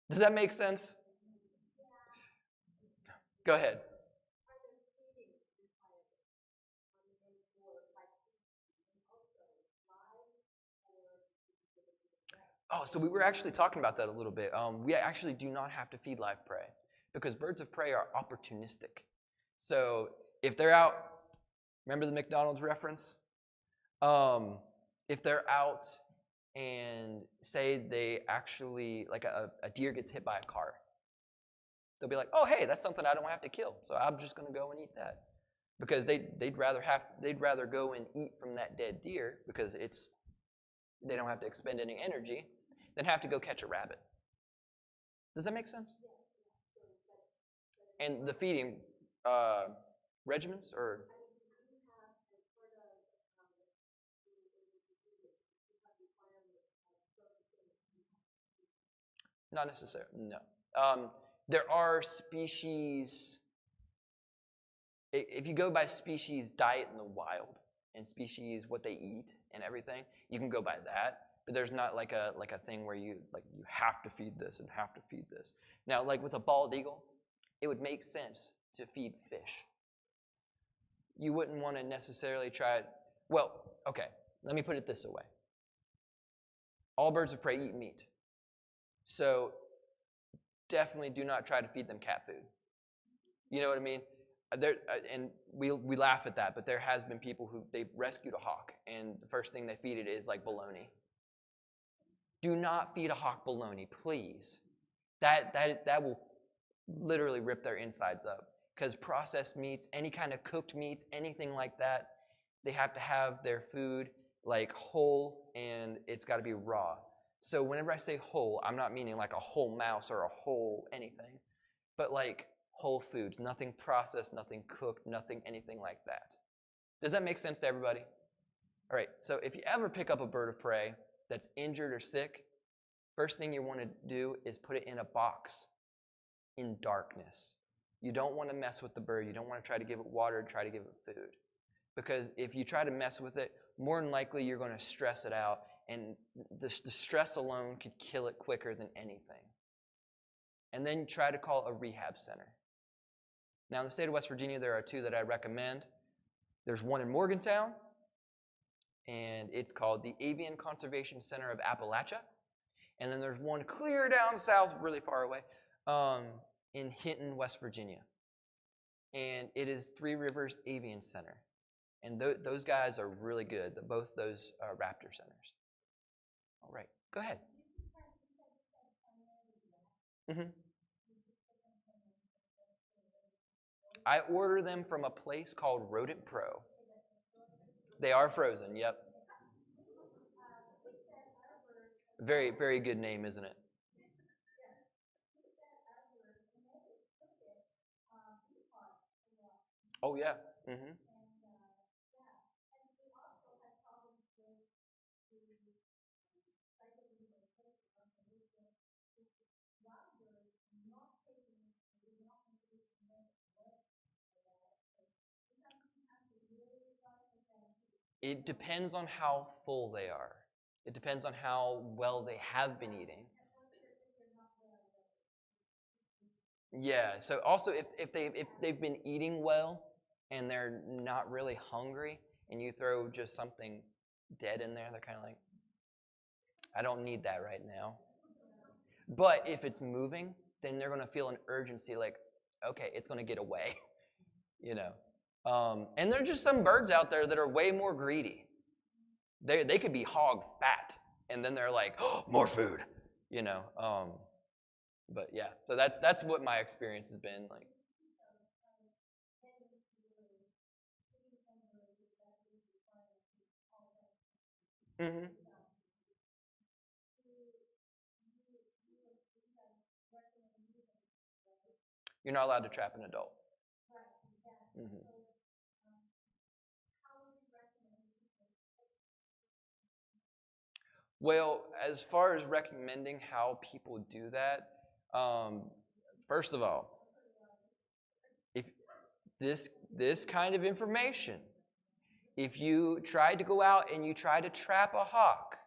Does that make sense? Go ahead. Oh, so we were actually talking about that a little bit. We actually do not have to feed live prey because birds of prey are opportunistic. So if they're out, remember the McDonald's reference? If they're out and say they actually, like a deer gets hit by a car. They'll be like, oh, hey, that's something I don't have to kill, so I'm just going to go and eat that. Because they'd rather go and eat from that dead deer because they don't have to expend any energy than have to go catch a rabbit. Does that make sense? And the feeding regimens or not necessarily, no. There are species, if you go by species diet in the wild and species what they eat and everything, you can go by that. But there's not like a thing where you have to feed this and have to feed this. Now, like with a bald eagle, it would make sense to feed fish. You wouldn't want to necessarily try it. Well, okay, let me put it this way. All birds of prey eat meat. So definitely do not try to feed them cat food. You know what I mean? And we laugh at that, but there has been people who they've rescued a hawk, and the first thing they feed it is like bologna. Do not feed a hawk bologna, please. That will literally rip their insides up. Because processed meats, any kind of cooked meats, anything like that, they have to have their food like whole, and it's got to be raw. So whenever I say whole, I'm not meaning like a whole mouse or a whole anything, but like whole foods, nothing processed, nothing cooked, nothing anything like that. Does that make sense to everybody? All right, so if you ever pick up a bird of prey that's injured or sick, first thing you want to do is put it in a box in darkness. You don't want to mess with the bird. You don't want to try to give it water, try to give it food. Because if you try to mess with it, more than likely you're going to stress it out, and the stress alone could kill it quicker than anything. And then try to call a rehab center. Now, in the state of West Virginia, there are two that I recommend. There's one in Morgantown, and it's called the Avian Conservation Center of Appalachia. And then there's one clear down south, really far away, in Hinton, West Virginia. And it is Three Rivers Avian Center. And those guys are really good, both those raptor centers. All right, go ahead. Mm-hmm. I order them from a place called Rodent Pro. They are frozen, yep. Very, very good name, isn't it? Oh, yeah. Mm-hmm. It depends on how full they are. It depends on how well they have been eating. Yeah, so also if they've been eating well and they're not really hungry and you throw just something dead in there, they're kind of like, I don't need that right now. But if it's moving, then they're going to feel an urgency like, okay, it's going to get away, you know. And there's just some birds out there that are way more greedy. They could be hog fat, and then they're like, oh, more food, you know. But yeah, so that's what my experience has been like. Mm-hmm. You're not allowed to trap an adult. Mm-hmm. Well, as far as recommending how people do that, first of all, if this kind of information, if you try to go out and you try to trap a hawk,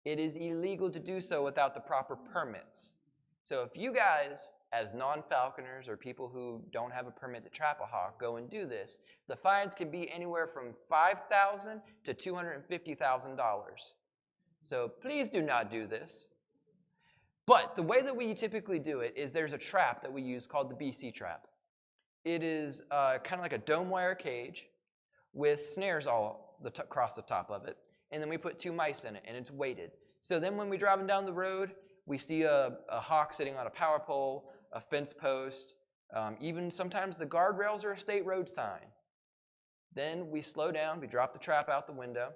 it is illegal to do so without the proper permits. So if you guys, as non-falconers or people who don't have a permit to trap a hawk, go and do this, the fines can be anywhere from $5,000 to $250,000. So please do not do this. But the way that we typically do it is there's a trap that we use called the BC trap. It is kind of like a dome wire cage with snares all across the top of it. and then we put 2 mice in it, and it's weighted. So then when we're driving down the road, we see a hawk sitting on a power pole, a fence post, even sometimes the guardrails or a state road sign. Then we slow down, we drop the trap out the window,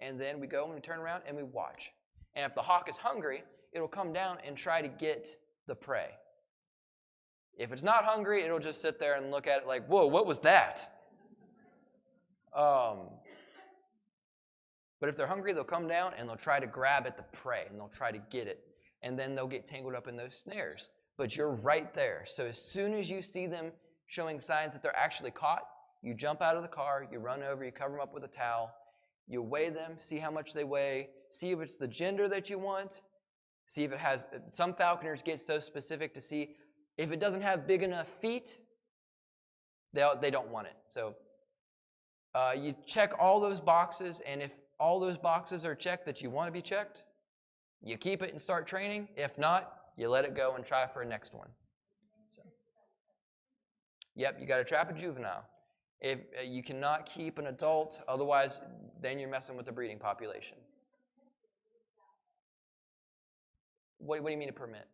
and then we go and we turn around and we watch. And if the hawk is hungry, it'll come down and try to get the prey. If it's not hungry, it'll just sit there and look at it like, whoa, what was that? But if they're hungry, they'll come down and they'll try to grab at the prey and they'll try to get it. And then they'll get tangled up in those snares. But you're right there. So as soon as you see them showing signs that they're actually caught, you jump out of the car, you run over, you cover them up with a towel, you weigh them, see how much they weigh, see if it's the gender that you want, see if it has, some falconers get so specific to see if it doesn't have big enough feet, they don't want it. So you check all those boxes, and if all those boxes are checked that you want to be checked, you keep it and start training. If not, you let it go and try for a next one. So, yep, you got to trap a juvenile. If you cannot keep an adult, otherwise then you're messing with the breeding population. What do you mean a permit?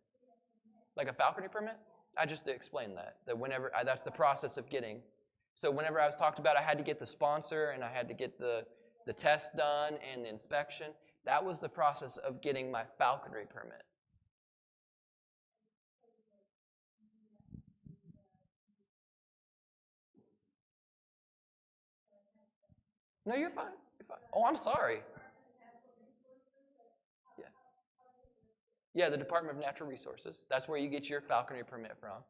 Like a falconry permit? I just explained that. That whenever that's the process of getting. So whenever I was talked about, I had to get the sponsor and I had to get the test done and the inspection. That was the process of getting my falconry permit. No, you're fine. You're fine. Oh, I'm sorry. Yeah. Yeah, the Department of Natural Resources. That's where you get your falconry permit from.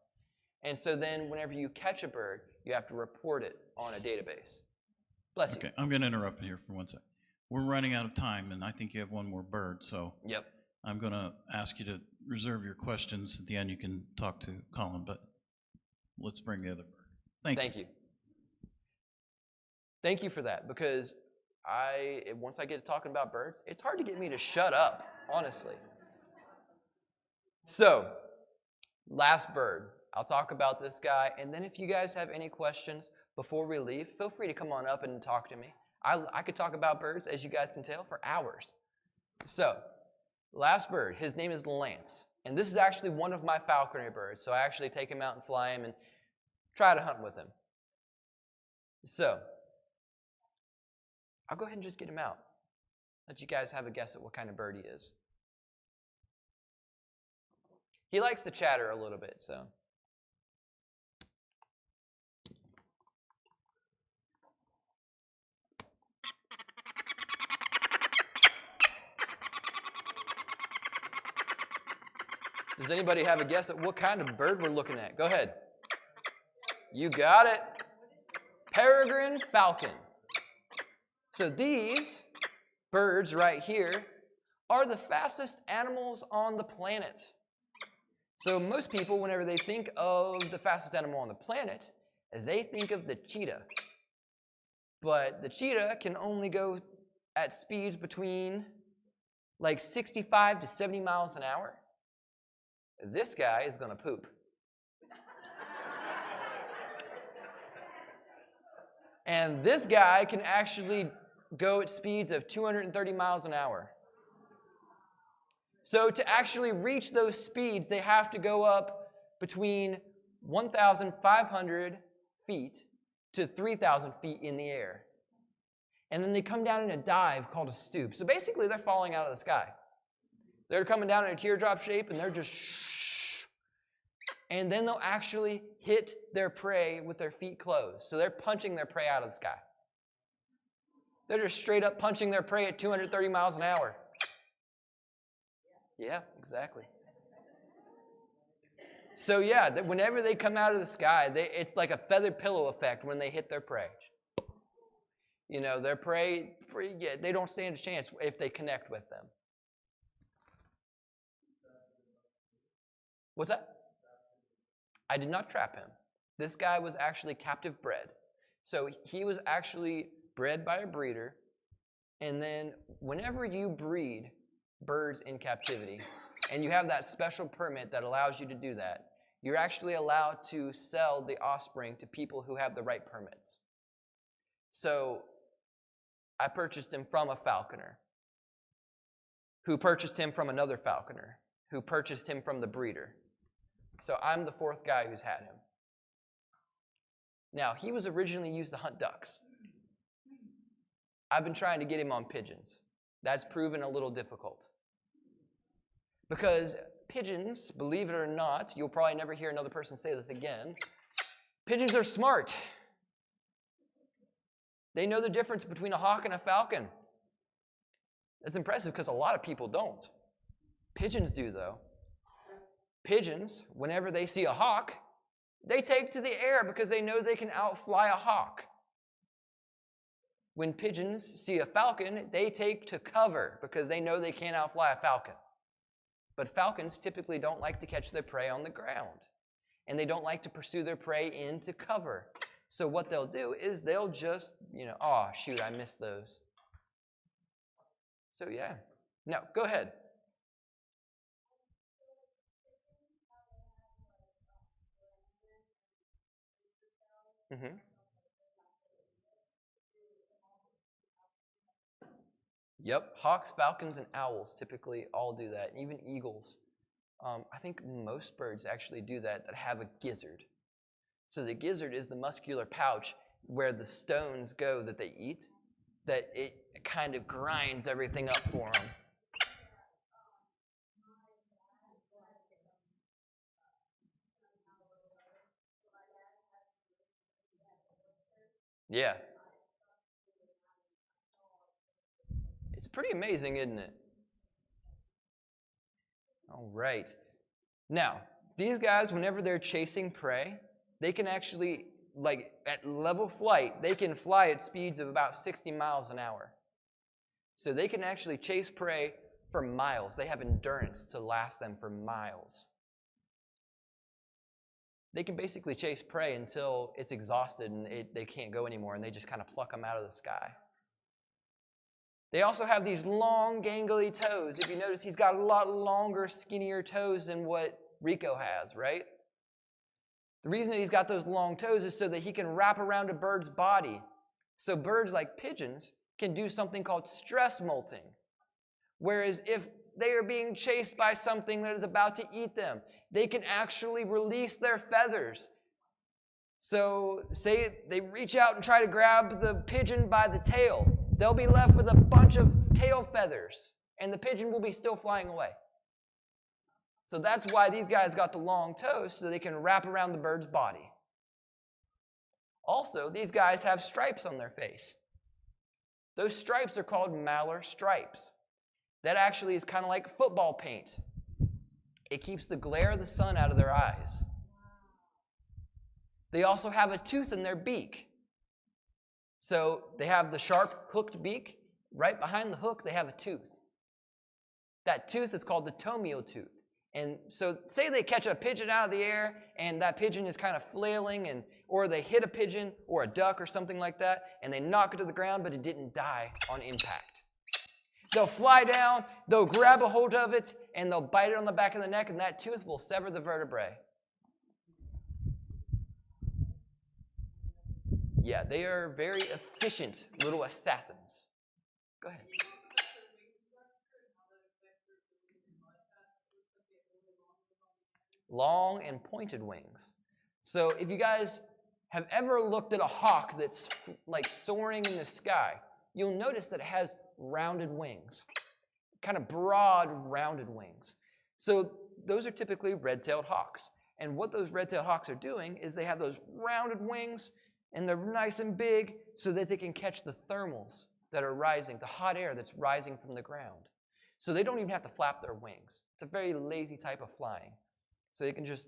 And so then whenever you catch a bird, you have to report it on a database. Bless you. Okay, I'm going to interrupt here for 1 second. We're running out of time, and I think you have one more bird, so Yep. I'm going to ask you to reserve your questions. At the end, you can talk to Collin, but let's bring the other bird. Thank you. Thank you for that, because once I get to talking about birds, it's hard to get me to shut up, honestly. So, last bird. I'll talk about this guy, and then if you guys have any questions before we leave, feel free to come on up and talk to me. I could talk about birds, as you guys can tell, for hours. So, last bird, his name is Lance, and this is actually one of my falconry birds, so I actually take him out and fly him and try to hunt with him. So, I'll go ahead and just get him out. Let you guys have a guess at what kind of bird he is. He likes to chatter a little bit, so. Does anybody have a guess at what kind of bird we're looking at? Go ahead. You got it. Peregrine falcon. So these birds right here are the fastest animals on the planet. So most people, whenever they think of the fastest animal on the planet, they think of the cheetah. But the cheetah can only go at speeds between like 65 to 70 miles an hour. This guy is going to poop. And this guy can actually go at speeds of 230 miles an hour. So to actually reach those speeds, they have to go up between 1,500 feet to 3,000 feet in the air. And then they come down in a dive called a stoop. So basically, they're falling out of the sky. They're coming down in a teardrop shape, and they're just shh. And then they'll actually hit their prey with their feet closed. So they're punching their prey out of the sky. They're just straight up punching their prey at 230 miles an hour. Yeah, exactly. So yeah, whenever they come out of the sky, it's like a feather pillow effect when they hit their prey. You know, their prey, they don't stand a chance if they connect with them. What's that? I did not trap him. This guy was actually captive bred. So he was actually bred by a breeder. And then whenever you breed birds in captivity, and you have that special permit that allows you to do that, you're actually allowed to sell the offspring to people who have the right permits. So I purchased him from a falconer, who purchased him from another falconer, who purchased him from the breeder. So I'm the fourth guy who's had him. Now, he was originally used to hunt ducks. I've been trying to get him on pigeons. That's proven a little difficult. Because pigeons, believe it or not, you'll probably never hear another person say this again, pigeons are smart. They know the difference between a hawk and a falcon. That's impressive because a lot of people don't. Pigeons do, though. Pigeons, whenever they see a hawk, they take to the air because they know they can outfly a hawk. When pigeons see a falcon, they take to cover because they know they can't outfly a falcon. But falcons typically don't like to catch their prey on the ground. And they don't like to pursue their prey into cover. So what they'll do is they'll just, oh, shoot, I missed those. So yeah. No, go ahead. Mm-hmm. Yep, hawks, falcons, and owls typically all do that, and even eagles. I think most birds actually do that have a gizzard. So the gizzard is the muscular pouch where the stones go that they eat, that it kind of grinds everything up for them. Yeah. It's pretty amazing, isn't it? All right. Now, these guys, whenever they're chasing prey, they can actually, at level flight, they can fly at speeds of about 60 miles an hour. So they can actually chase prey for miles. They have endurance to last them for miles. They can basically chase prey until it's exhausted and they can't go anymore, and they just kind of pluck them out of the sky. They also have these long, gangly toes. If you notice, he's got a lot longer, skinnier toes than what Rico has, right? The reason that he's got those long toes is so that he can wrap around a bird's body. So birds like pigeons can do something called stress molting. Whereas if they are being chased by something that is about to eat them, they can actually release their feathers. So say they reach out and try to grab the pigeon by the tail. They'll be left with a bunch of tail feathers, and the pigeon will be still flying away. So that's why these guys got the long toes, so they can wrap around the bird's body. Also, these guys have stripes on their face. Those stripes are called malar stripes. That actually is kind of like football paint. It keeps the glare of the sun out of their eyes. They also have a tooth in their beak. So they have the sharp, hooked beak. Right behind the hook, they have a tooth. That tooth is called the tomial tooth. And so say they catch a pigeon out of the air, and that pigeon is kind of flailing, or they hit a pigeon or a duck or something like that, and they knock it to the ground, but it didn't die on impact. They'll fly down, they'll grab a hold of it, and they'll bite it on the back of the neck, and that tooth will sever the vertebrae. Yeah, they are very efficient little assassins. Go ahead. Long and pointed wings. So if you guys have ever looked at a hawk that's like soaring in the sky, you'll notice that it has rounded wings, kind of broad, rounded wings. So those are typically red-tailed hawks. And what those red-tailed hawks are doing is they have those rounded wings, and they're nice and big so that they can catch the thermals that are rising, the hot air that's rising from the ground. So they don't even have to flap their wings. It's a very lazy type of flying. So they can just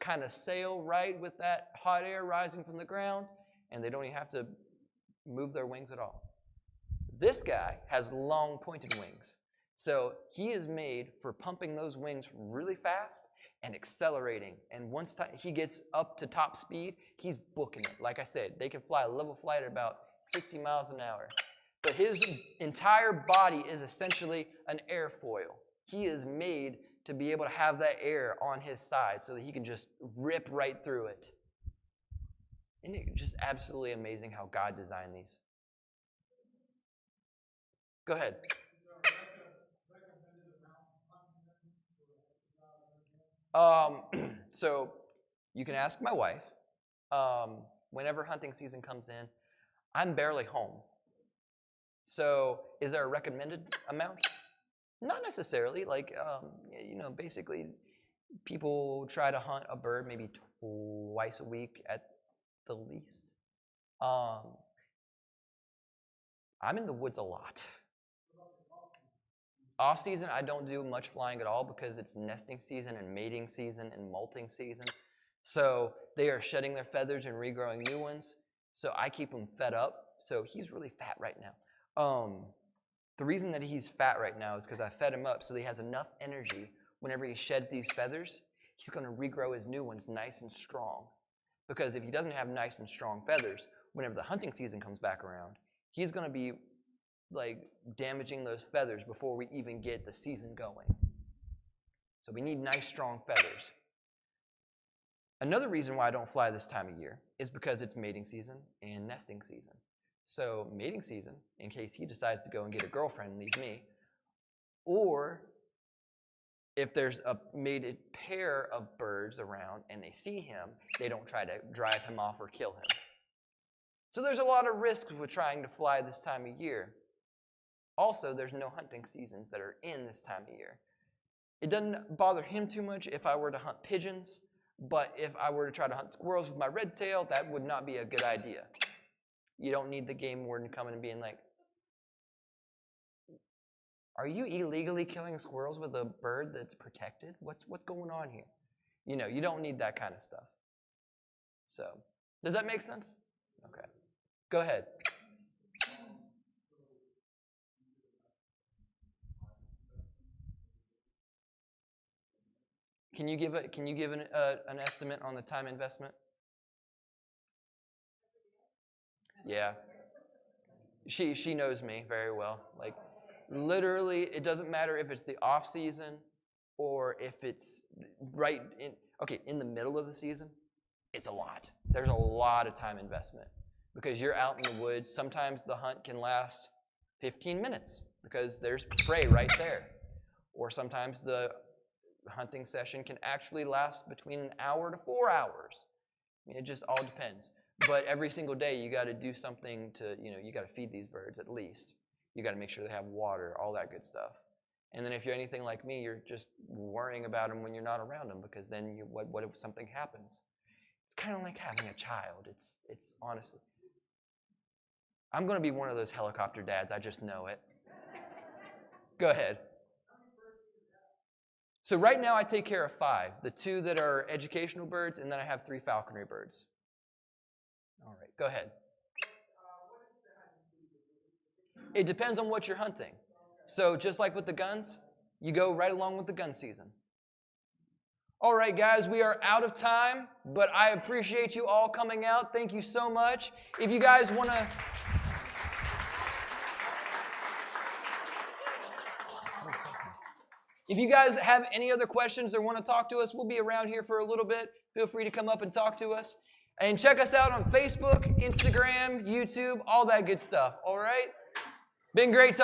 kind of sail right with that hot air rising from the ground, and they don't even have to move their wings at all. This guy has long pointed wings. So he is made for pumping those wings really fast and accelerating. And once he gets up to top speed, he's booking it. Like I said, they can fly a level flight at about 60 miles an hour. But his entire body is essentially an airfoil. He is made to be able to have that air on his side so that he can just rip right through it. Isn't it just absolutely amazing how God designed these? Go ahead. So you can ask my wife. Whenever hunting season comes in, I'm barely home. So is there a recommended amount? Not necessarily. Like, basically, people try to hunt a bird maybe twice a week at the least. I'm in the woods a lot. Off season, I don't do much flying at all because it's nesting season and mating season and molting season. So they are shedding their feathers and regrowing new ones. So I keep him fed up. So he's really fat right now. The reason that he's fat right now is because I fed him up so that he has enough energy. Whenever he sheds these feathers, he's going to regrow his new ones nice and strong. Because if he doesn't have nice and strong feathers, whenever the hunting season comes back around, he's going to be like damaging those feathers before we even get the season going. So we need nice, strong feathers. Another reason why I don't fly this time of year is because it's mating season and nesting season. So mating season, in case he decides to go and get a girlfriend and leave me, or if there's a mated pair of birds around and they see him, they don't try to drive him off or kill him. So there's a lot of risks with trying to fly this time of year. Also, there's no hunting seasons that are in this time of year. It doesn't bother him too much if I were to hunt pigeons, but if I were to try to hunt squirrels with my red tail, that would not be a good idea. You don't need the game warden coming and being like, are you illegally killing squirrels with a bird that's protected? What's going on here? You don't need that kind of stuff. So, does that make sense? Okay. Go ahead. Can you give an estimate on the time investment? Yeah. She knows me very well. Like, literally, it doesn't matter if it's the off season or if it's right in the middle of the season. It's a lot. There's a lot of time investment because you're out in the woods. Sometimes the hunt can last 15 minutes because there's prey right there. Or sometimes the hunting session can actually last between an hour to 4 hours. I mean, it just all depends. But every single day, you got to do something to, you got to feed these birds at least. You got to make sure they have water, all that good stuff. And then if you're anything like me, you're just worrying about them when you're not around them because then what if something happens? It's kind of like having a child. It's honestly. I'm going to be one of those helicopter dads. I just know it. Go ahead. So right now I take care of 5. The 2 that are educational birds, and then I have 3 falconry birds. All right, go ahead. It depends on what you're hunting. So just like with the guns, you go right along with the gun season. All right, guys, we are out of time, but I appreciate you all coming out. Thank you so much. If you guys want to... If you guys have any other questions or want to talk to us, we'll be around here for a little bit. Feel free to come up and talk to us. And check us out on Facebook, Instagram, YouTube, all that good stuff. All right? Been great talking.